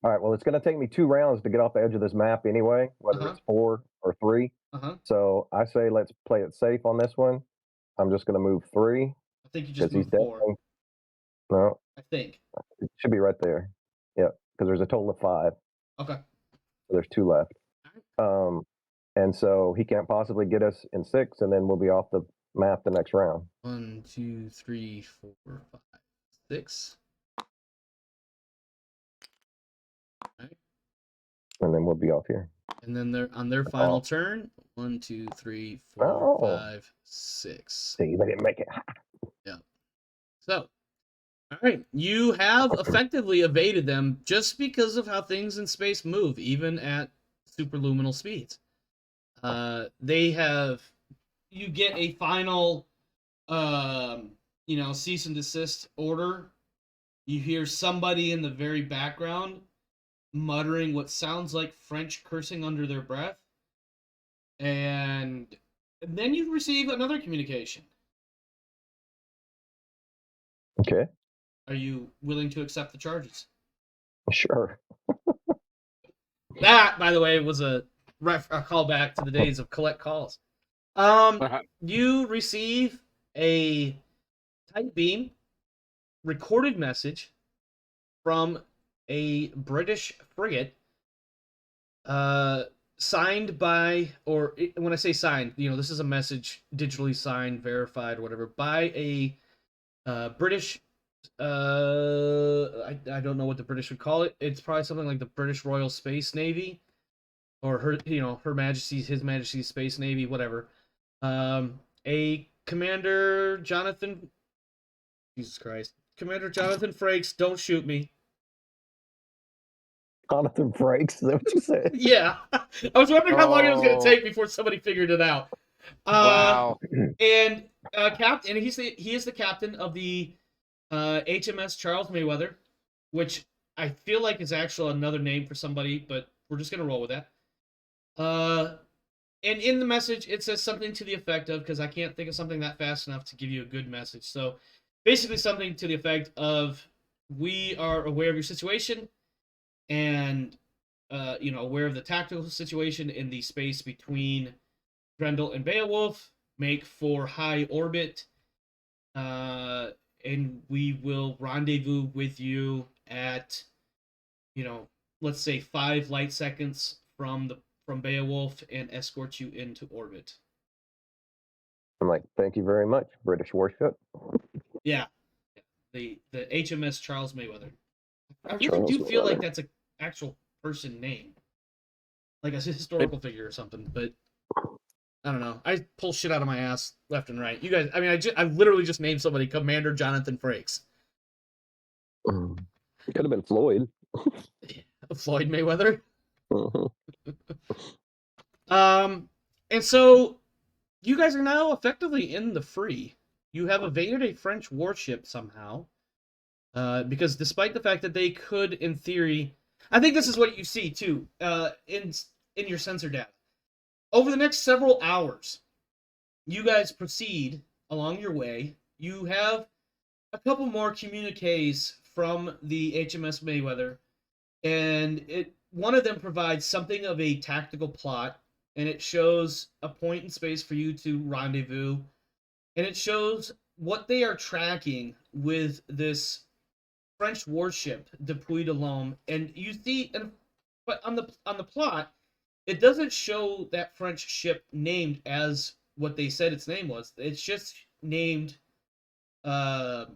All right. Well, it's going to take me 2 rounds to get off the edge of this map anyway, whether it's 4 or 3. So I say let's play it safe on this one. I'm just going to move 3. I think you just moved 4. No. I think. It should be right there. Yeah, because there's a total of 5. Okay. So there's 2 left. And so he can't possibly get us in 6, and then we'll be off the map the next round. 1, 2, 3, 4, 5, 6. Right. And then we'll be off here. And then they're on their final turn. 1, 2, 3, 4, 5, 6. See, they didn't make it. Yeah. So, all right, you have effectively evaded them just because of how things in space move, even at superluminal speeds. You get a final, cease and desist order. You hear somebody in the very background muttering what sounds like French cursing under their breath. And then you receive another communication. Okay. Are you willing to accept the charges? Sure. That, by the way, was a callback to the days of collect calls. You receive a tight beam recorded message from a British frigate, signed by, or when I say signed, this is a message digitally signed, verified, whatever, by a British. I don't know what the British would call it. It's probably something like the British Royal Space Navy, or Her Majesty's, His Majesty's Space Navy, whatever. A Commander Jonathan. Jesus Christ, Commander Jonathan Frakes, don't shoot me. Jonathan Frakes, is that what you said? Yeah, I was wondering how long it was going to take before somebody figured it out. Wow. And captain, he is the captain of the HMS Charles Mayweather, which I feel like is actually another name for somebody, but we're just gonna roll with that. And in the message, it says something to the effect of, because I can't think of something that fast enough to give you a good message. So basically something to the effect of, we are aware of your situation and, aware of the tactical situation in the space between Grendel and Beowulf, make for high orbit, and we will rendezvous with you at, let's say 5 light seconds from Beowulf and escort you into orbit. I'm like, thank you very much, British warship. Yeah, the HMS Charles Mayweather. I really do feel like that's an actual person name, like a historical figure or something. But I don't know. I pull shit out of my ass left and right. You guys, I mean, I literally just named somebody Commander Jonathan Frakes. It could have been Floyd. Floyd Mayweather. Uh-huh. And so you guys are now effectively in the free. You have evaded a French warship somehow, because despite the fact that they could, in theory, I think this is what you see too, in your sensor data. Over the next several hours, you guys proceed along your way. You have a couple more communiques from the HMS Mayweather, and one of them provides something of a tactical plot, and it shows a point in space for you to rendezvous, and it shows what they are tracking with this French warship, the Puy de l'Homme, and you see, but on the plot, it doesn't show that French ship named as what they said its name was. It's just named F,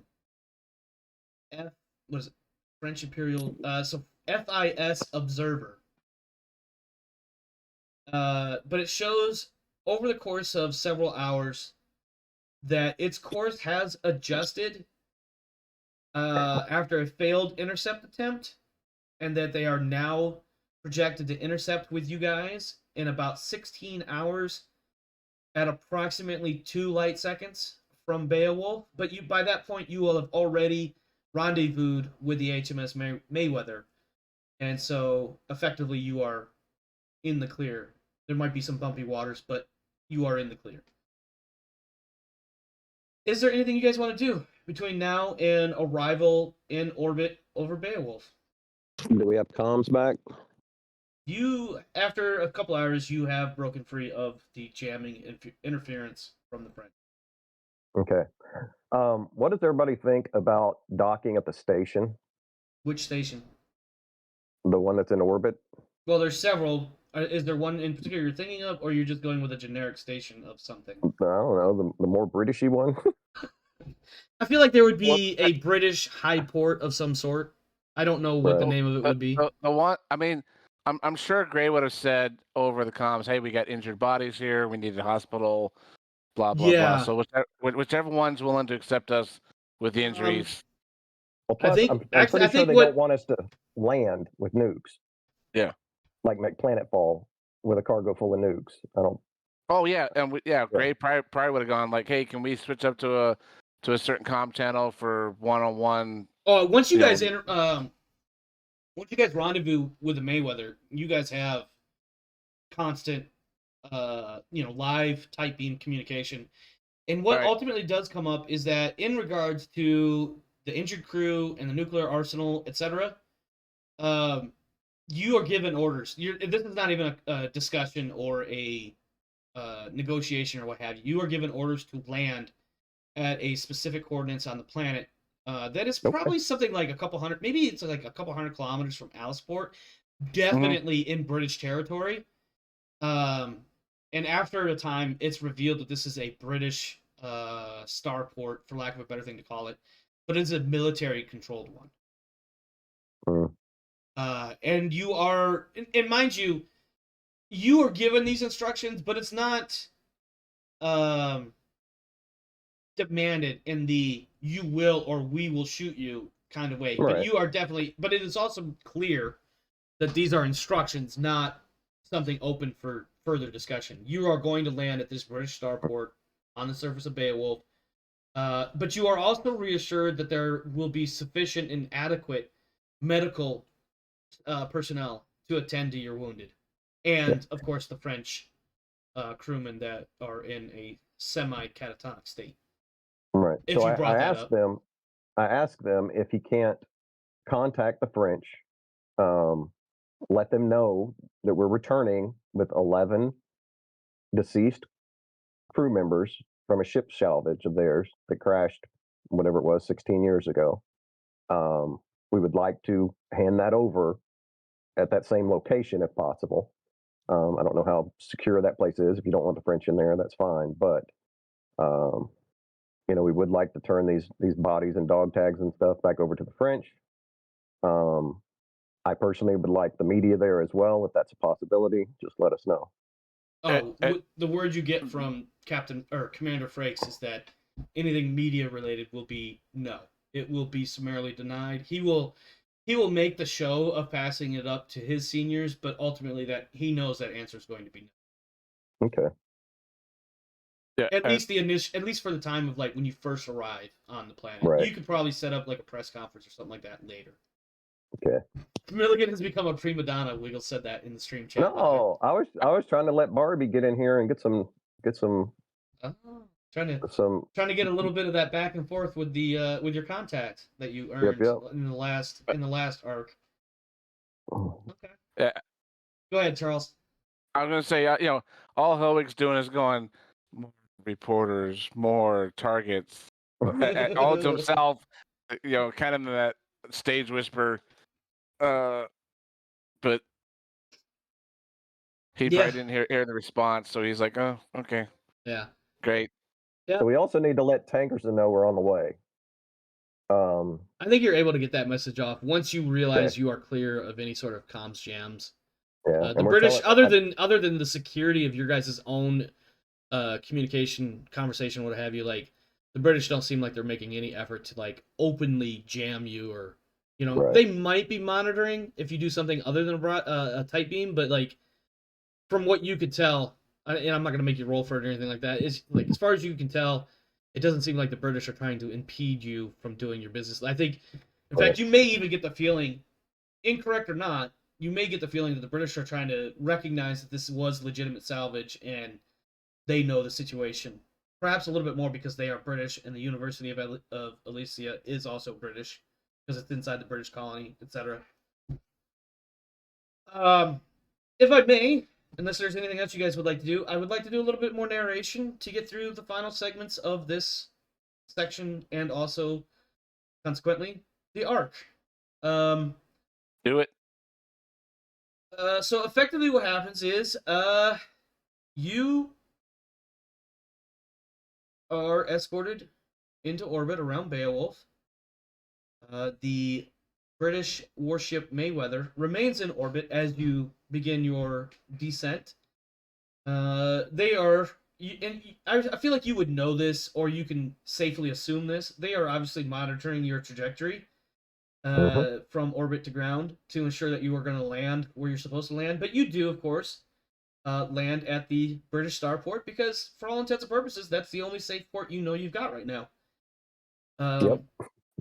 what is it? French Imperial, so FIS Observer. But it shows over the course of several hours that its course has adjusted after a failed intercept attempt, and that they are now projected to intercept with you guys in about 16 hours at approximately 2 light seconds from Beowulf. But by that point, you will have already rendezvoused with the HMS Mayweather, and so effectively you are in the clear. There might be some bumpy waters, but you are in the clear. Is there anything you guys want to do between now and arrival in orbit over Beowulf? Do we have comms back? You, after a couple hours, you have broken free of the jamming interference from the French. Okay. What does everybody think about docking at the station? Which station? The one that's in orbit? Well, there's several. Is there one in particular you're thinking of, or you're just going with a generic station of something? I don't know, the more Britishy one. I feel like there would be a British high port of some sort. I don't know what the name of it would be. The one, I mean, I'm sure Gray would have said over the comms, "Hey, we got injured bodies here. We need a hospital." Blah blah blah. So whichever one's willing to accept us with the injuries. Well, plus, I'm pretty sure they don't want us to land with nukes. Yeah. Like Planetfall with a cargo full of nukes. I don't. Oh yeah, and Gray probably would have gone like, "Hey, can we switch up to a certain comm channel for one-on-one?" Oh, once you guys rendezvous with the Mayweather, you guys have constant, live type beam communication. And what ultimately does come up is that in regards to the injured crew and the nuclear arsenal, etc., you are given orders. This is not even a discussion or a negotiation or what have you. You are given orders to land at a specific coordinates on the planet. That is Okay. probably something like a couple hundred, maybe it's like a couple hundred kilometers from Aliceport. Mm-hmm. Definitely in British territory. And after a time, it's revealed that this is a British starport, for lack of a better thing to call it, but it's a military-controlled one. And you are, and mind you, you are given these instructions, but it's not demanded in the "you will" or "we will shoot you" kind of way. Right. But you are definitely, but it is also clear that these are instructions, not something open for further discussion. You are going to land at this British starport on the surface of Beowulf, but you are also reassured that there will be sufficient and adequate medical personnel to attend to your wounded, and of course the French crewmen that are in a semi-catatonic state. Right. If So you brought I that asked up. them. I asked them if he can't contact the French, let them know that we're returning with 11 deceased crew members from a ship salvage of theirs that crashed, whatever it was, 16 years ago. We would like to hand that over at that same location if possible. I don't know how secure that place is. If you don't want the French in there, that's fine. But we would like to turn these bodies and dog tags and stuff back over to the French. I personally would like the media there as well, if that's a possibility. Just let us know. The word you get from Captain or Commander Frakes is that anything media related will be no. It will be summarily denied. He will make the show of passing it up to his seniors, but ultimately that he knows that answer is going to be no. Okay. Yeah. At least for the time of like when you first arrive on the planet. Right. You could probably set up like a press conference or something like that later. Okay. Milligan has become a prima donna. Wiggle said that in the stream chat. No, I was trying to let Barbie get in here and get some Trying to get a little bit of that back and forth with the with your contact that you earned in the last arc. Okay. Yeah. Go ahead, Charles. I was gonna say, all Helwig's doing is going more reporters, more targets, all to himself. Kind of that stage whisper. But he probably didn't hear the response, so he's like, "Oh, okay, yeah, great." Yeah. So we also need to let Tankerson know we're on the way. I think you're able to get that message off once you realize you are clear of any sort of comms jams. Yeah, the British, other than the security of your guys' own communication, conversation, what have you, like the British don't seem like they're making any effort to like openly jam you or they might be monitoring if you do something other than a tight beam, but like from what you could tell, and I'm not going to make you roll for it or anything like that, is like as far as you can tell, it doesn't seem like the British are trying to impede you from doing your business. I think, in fact, you may even get the feeling, incorrect or not, you may get the feeling that the British are trying to recognize that this was legitimate salvage and they know the situation. Perhaps a little bit more because they are British and the University of Elysia is also British because it's inside the British colony, etc. If I may, unless there's anything else you guys would like to do, I would like to do a little bit more narration to get through the final segments of this section and also, consequently, the arc. Do it. So effectively what happens is, you are escorted into orbit around Beowulf. The British warship Mayweather remains in orbit as you begin your descent. They are, and I feel like you would know this, or you can safely assume this. They are obviously monitoring your trajectory from orbit to ground to ensure that you are going to land where you're supposed to land. But you do, of course, land at the British starport because, for all intents and purposes, that's the only safe port you know you've got right now.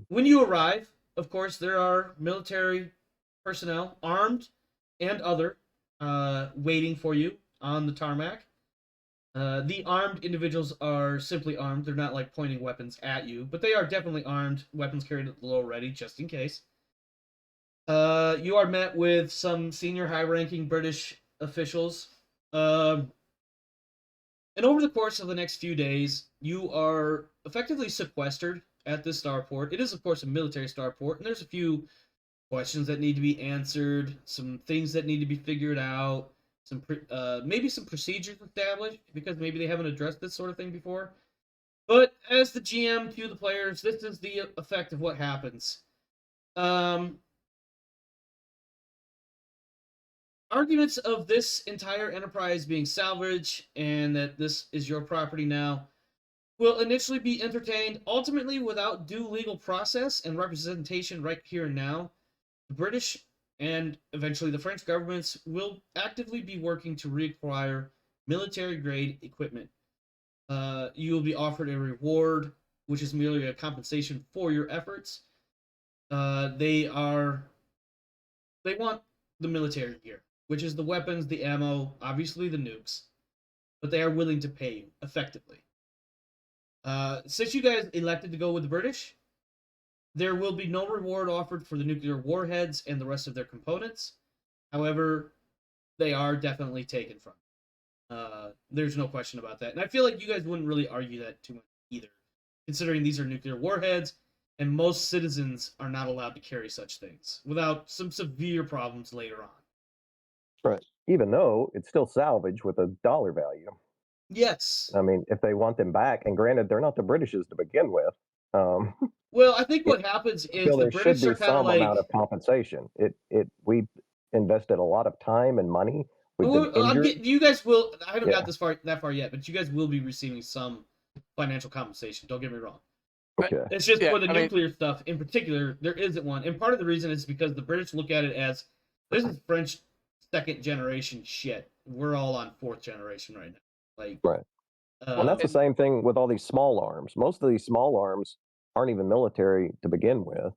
When you arrive, of course, there are military personnel, armed and other, waiting for you on the tarmac. The armed individuals are simply armed. They're not like pointing weapons at you, but they are definitely armed, weapons carried at the low ready, just in case. You are met with some senior high-ranking British officials. And over the course of the next few days, you are effectively sequestered at this starport. It is, of course, a military starport, and there's a few questions that need to be answered, some things that need to be figured out, maybe some procedures established, because maybe they haven't addressed this sort of thing before. But as the GM to the players, this is the effect of what happens. Arguments of this entire enterprise being salvaged and that this is your property now will initially be entertained, ultimately without due legal process and representation right here and now. The British and eventually the French governments will actively be working to reacquire military-grade equipment. You will be offered a reward, which is merely a compensation for your efforts. They want the military gear, which is the weapons, the ammo, obviously the nukes, but they are willing to pay you effectively. Since you guys elected to go with the British, there will be no reward offered for the nuclear warheads and the rest of their components. However, they are definitely taken from. There's no question about that. And I feel like you guys wouldn't really argue that too much either, considering these are nuclear warheads, and most citizens are not allowed to carry such things without some severe problems later on. Right. Even though it's still salvage with a dollar value. Yes. I mean, if they want them back, and granted, they're not the British's to begin with. Well, I think what happens is the there British should are be kind of some like, amount of compensation. We invested a lot of time and money. We've been injured. you guys will. I haven't Yeah. got that far yet, but you guys will be receiving some financial compensation. Don't get me wrong. Okay. It's just Yeah, for the I mean- nuclear stuff in particular, there isn't one. And part of the reason is because the British look at it as this is French second generation shit. We're all on fourth generation right now. Like, Right. And that's the same thing with all these small arms. Most of these small arms aren't even military to begin with.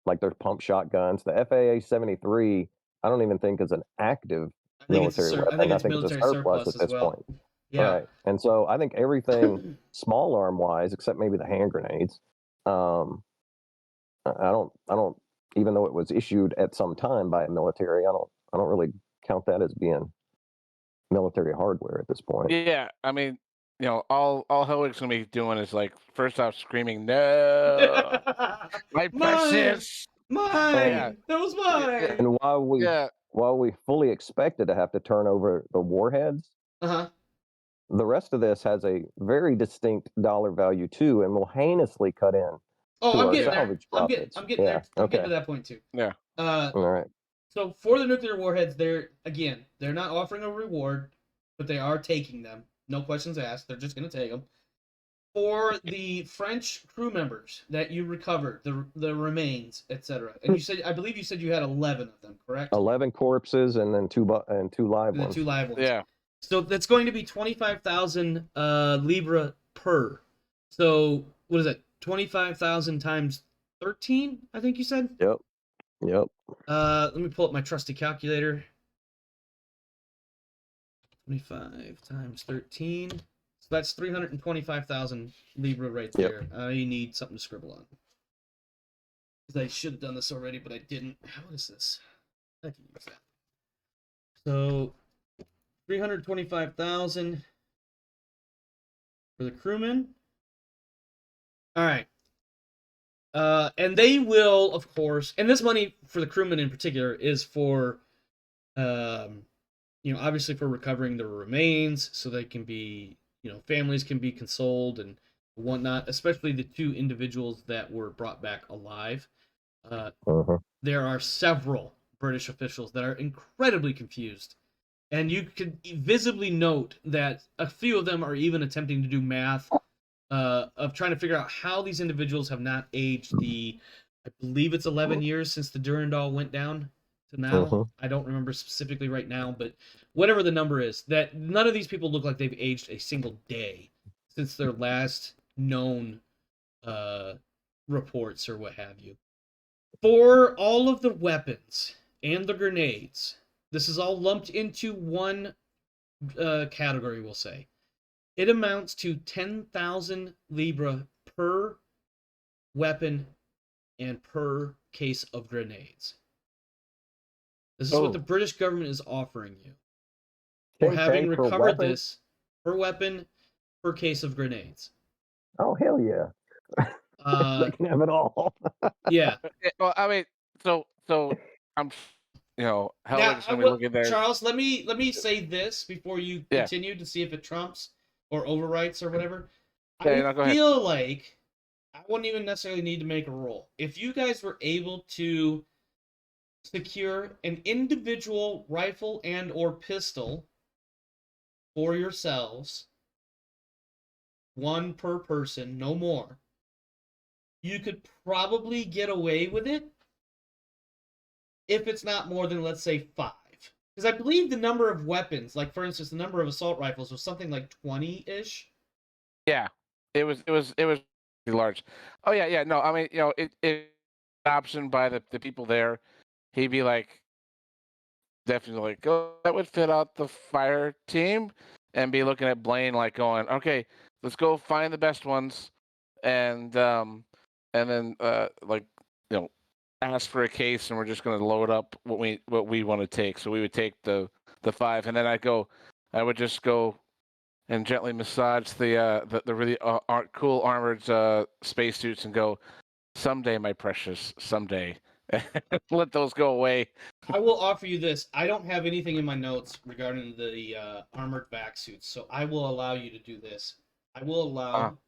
Like there's pump shotguns. The FAA 73, I don't even think is an active military weapon. I think it's a military surplus surplus at this as well. point. Yeah. Right. And so I think everything small arm wise, except maybe the hand grenades, I don't, even though it was issued at some time by a military, I don't really count that as being military hardware at this point. Yeah, I mean, all Helwig's gonna be doing is like first off screaming, "No, my precious!" Mine! Yeah. That was mine! And Yeah, while we fully expected to have to turn over the warheads, Uh-huh. the rest of this has a very distinct dollar value too, and will heinously cut in. Oh, to I'm our getting there. salvage I'm profits. getting there. I'm getting to that point too. yeah. All right. So for the nuclear warheads, they're not offering a reward, but they are taking them. No questions asked. They're just going to take them. For the French crew members that you recovered, the remains, etc. And I believe you said you had 11 of them, correct? 11 corpses and then two live ones. The 2 live ones. Yeah. So that's going to be 25,000 Libra per. So what is that? 25,000 times 13, I think you said? Yep. Let me pull up my trusty calculator. 25 times 13. So that's 325,000 Libra right there. I need something to scribble on. Because I should have done this already, but I didn't. What is this? I can use that. So 325,000 for the crewmen. All right. And they will, of course, and this money for the crewmen in particular is for, obviously for recovering the remains, so they can be, families can be consoled and whatnot. Especially the 2 individuals that were brought back alive. There are several British officials that are incredibly confused. And you can visibly note that a few of them are even attempting to do math of trying to figure out how these individuals have not aged I believe it's 11 years since the Durandal went down to now. I don't remember specifically right now, but whatever the number is, that none of these people look like they've aged a single day since their last known reports or what have you. For all of the weapons and the grenades, this is all lumped into one category, we'll say. It amounts to 10,000 Libra per weapon and per case of grenades. This is what the British government is offering you. For Ting, having ting, per recovered weapon? this per weapon, per case of grenades. Oh, hell yeah. Uh, They can have it all. yeah. Well, I mean, so I'm, Now, Hellwig's gonna be looking there. Charles, let me say this before you Yeah. continue to see if it trumps or overwrites or whatever. Yeah, I no, go ahead. feel like I wouldn't even necessarily need to make a roll. If you guys were able to secure an individual rifle and or pistol for yourselves, one per person, no more, you could probably get away with it if it's not more than, let's say, 5. Because I believe the number of weapons, like for instance, the number of assault rifles was something like 20-ish. Yeah, it was pretty large. Oh yeah. No, I mean, it option by the people there. He'd be like, definitely like, oh, that would fit out the fire team, and be looking at Blaine like going, okay, let's go find the best ones, and then like, ask for a case, and we're just going to load up what we want to take. So we would take the 5, and then I would just go and gently massage the really cool armored spacesuits and go, someday, my precious, someday. Let those go away. I will offer you this. I don't have anything in my notes regarding the armored vac suits, so I will allow you to do this. I will allow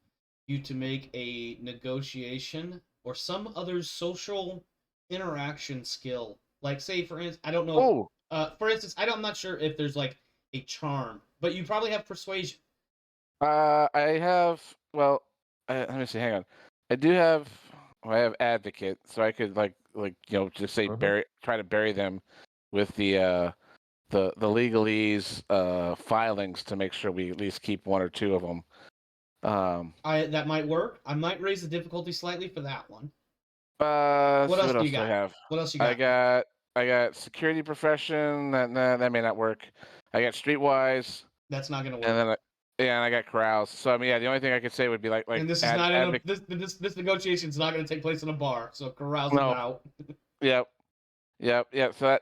you to make a negotiation or some other social interaction skill. Like, say, for instance, I don't know. For instance, I'm not sure if there's like a charm, but you probably have persuasion. I have. Well, let me see. Hang on. I do have. I have advocate, so I could just say try to bury them with the legalese filings to make sure we at least keep 1 or 2 of them. That might work. I might raise the difficulty slightly for that one. What else do you do I got? have? What else you got? I got security profession. That may not work. I got streetwise. That's not gonna work. And then and I got corrals. So I mean, yeah, the only thing I could say would be like. And this is not in this negotiation is not going to take place in a bar. So corrals is out. Yep. So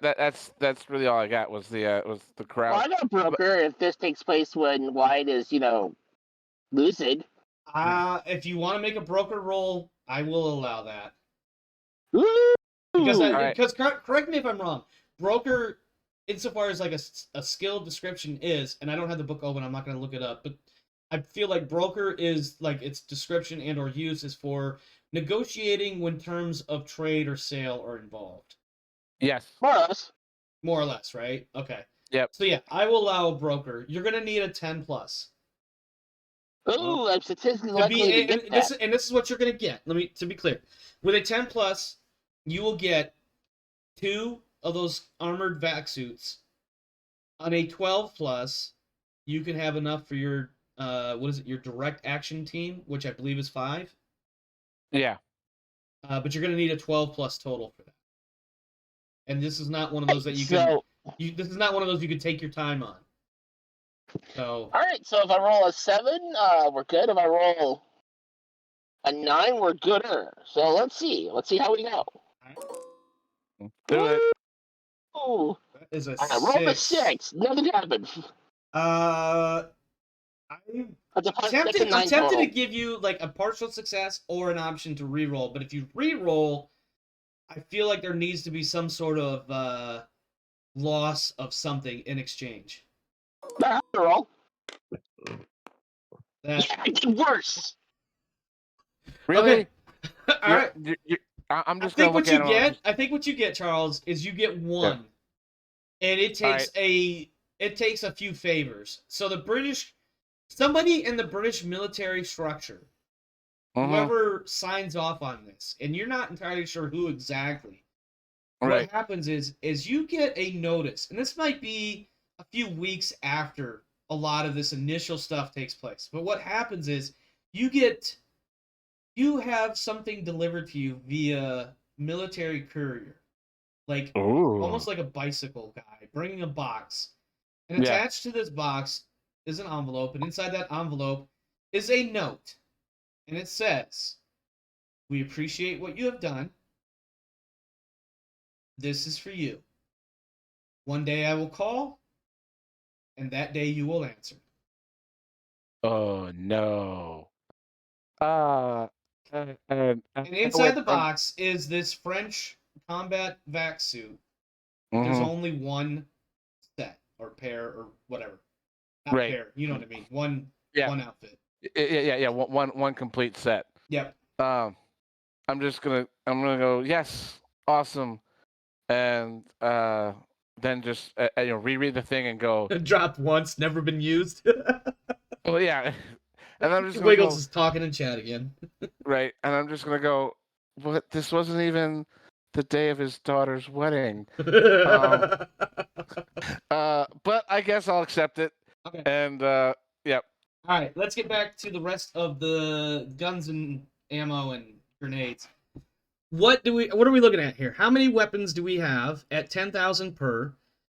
that's really all I got was the corral. Well, I got broker if this takes place when White is lucid. If you want to make a broker roll, I will allow that. Woo! Because correct me if I'm wrong. Broker, insofar as like a skill description is, and I don't have the book open, I'm not going to look it up, but I feel like broker is like its description and or use is for negotiating when terms of trade or sale are involved. Yes. More or less, right? Okay. Yep. So yeah, I will allow a broker. You're going to need a 10+. Ooh, I'm statistically likely to get that. This is what you're going to get. To be clear. With a 10+, you will get 2 of those armored vac suits. On a 12+, you can have enough for your your direct action team, which I believe is 5. Yeah. But you're going to need a 12+ total for that. And this is not one of those that you can. This is not one of those you can take your time on. So. All right. So if I roll a 7, we're good. If I roll a 9, we're gooder. So let's see. Let's see how we go. Do it. Ooh. That is a 6. I rolled a 6. Nothing happened. I'm tempted to give you like a partial success or an option to re-roll, but if you re-roll, I feel like there needs to be some sort of loss of something in exchange. After all, I did worse. Really? Okay. All right. I'm just going to look at it. I think what you get, Charles, is you get 1, and it takes a few favors. So somebody in the British military structure, whoever signs off on this, and you're not entirely sure who exactly. What happens is you get a notice, and this might be a few weeks after a lot of this initial stuff takes place. But what happens is you have something delivered to you via military courier, like almost like a bicycle guy bringing a box, and attached to this box is an envelope, and inside that envelope is a note, and it says, "We appreciate what you have done. this is for you. One day I will call, and that day you will answer. Oh no. And And inside the box is this French combat vac suit. There's only one set or pair or whatever. Not Right. pair, you know what I mean. One outfit. Yeah. One complete set. Yep. I'm gonna go, yes, awesome, and then just reread the thing and go, Dropped once, never been used. well, yeah, and I'm just gonna Wiggles go, is talking in chat again. right, and I'm just gonna go, what? This wasn't even the day of his daughter's wedding. But I guess I'll accept it. Okay. And yep. All right, let's get back to the rest of the guns and ammo and grenades. What are we looking at here? How many weapons do we have at 10,000 per?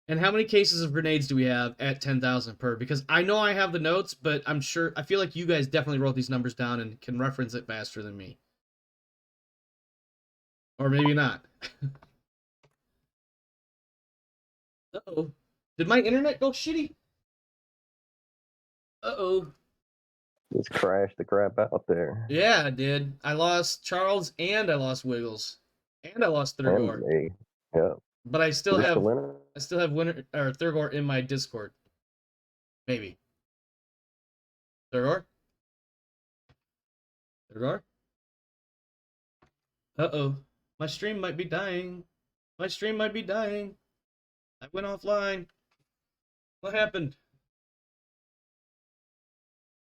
And how many cases of grenades do we have at 10,000 per? Because I know I have the notes, but I feel like you guys definitely wrote these numbers down and can reference it faster than me. Or maybe not. Uh-oh. Did my internet go shitty? Uh-oh. Just crashed the crap out there. Yeah, I did. I lost Charles and I lost Wiggles. And I lost Thurgor. And me. Yeah. But I still Just have the winner. Thurgor in my Discord. Maybe. Thurgor? Thurgor? Uh-oh. My stream might be dying. My stream might be dying. I went offline. What happened?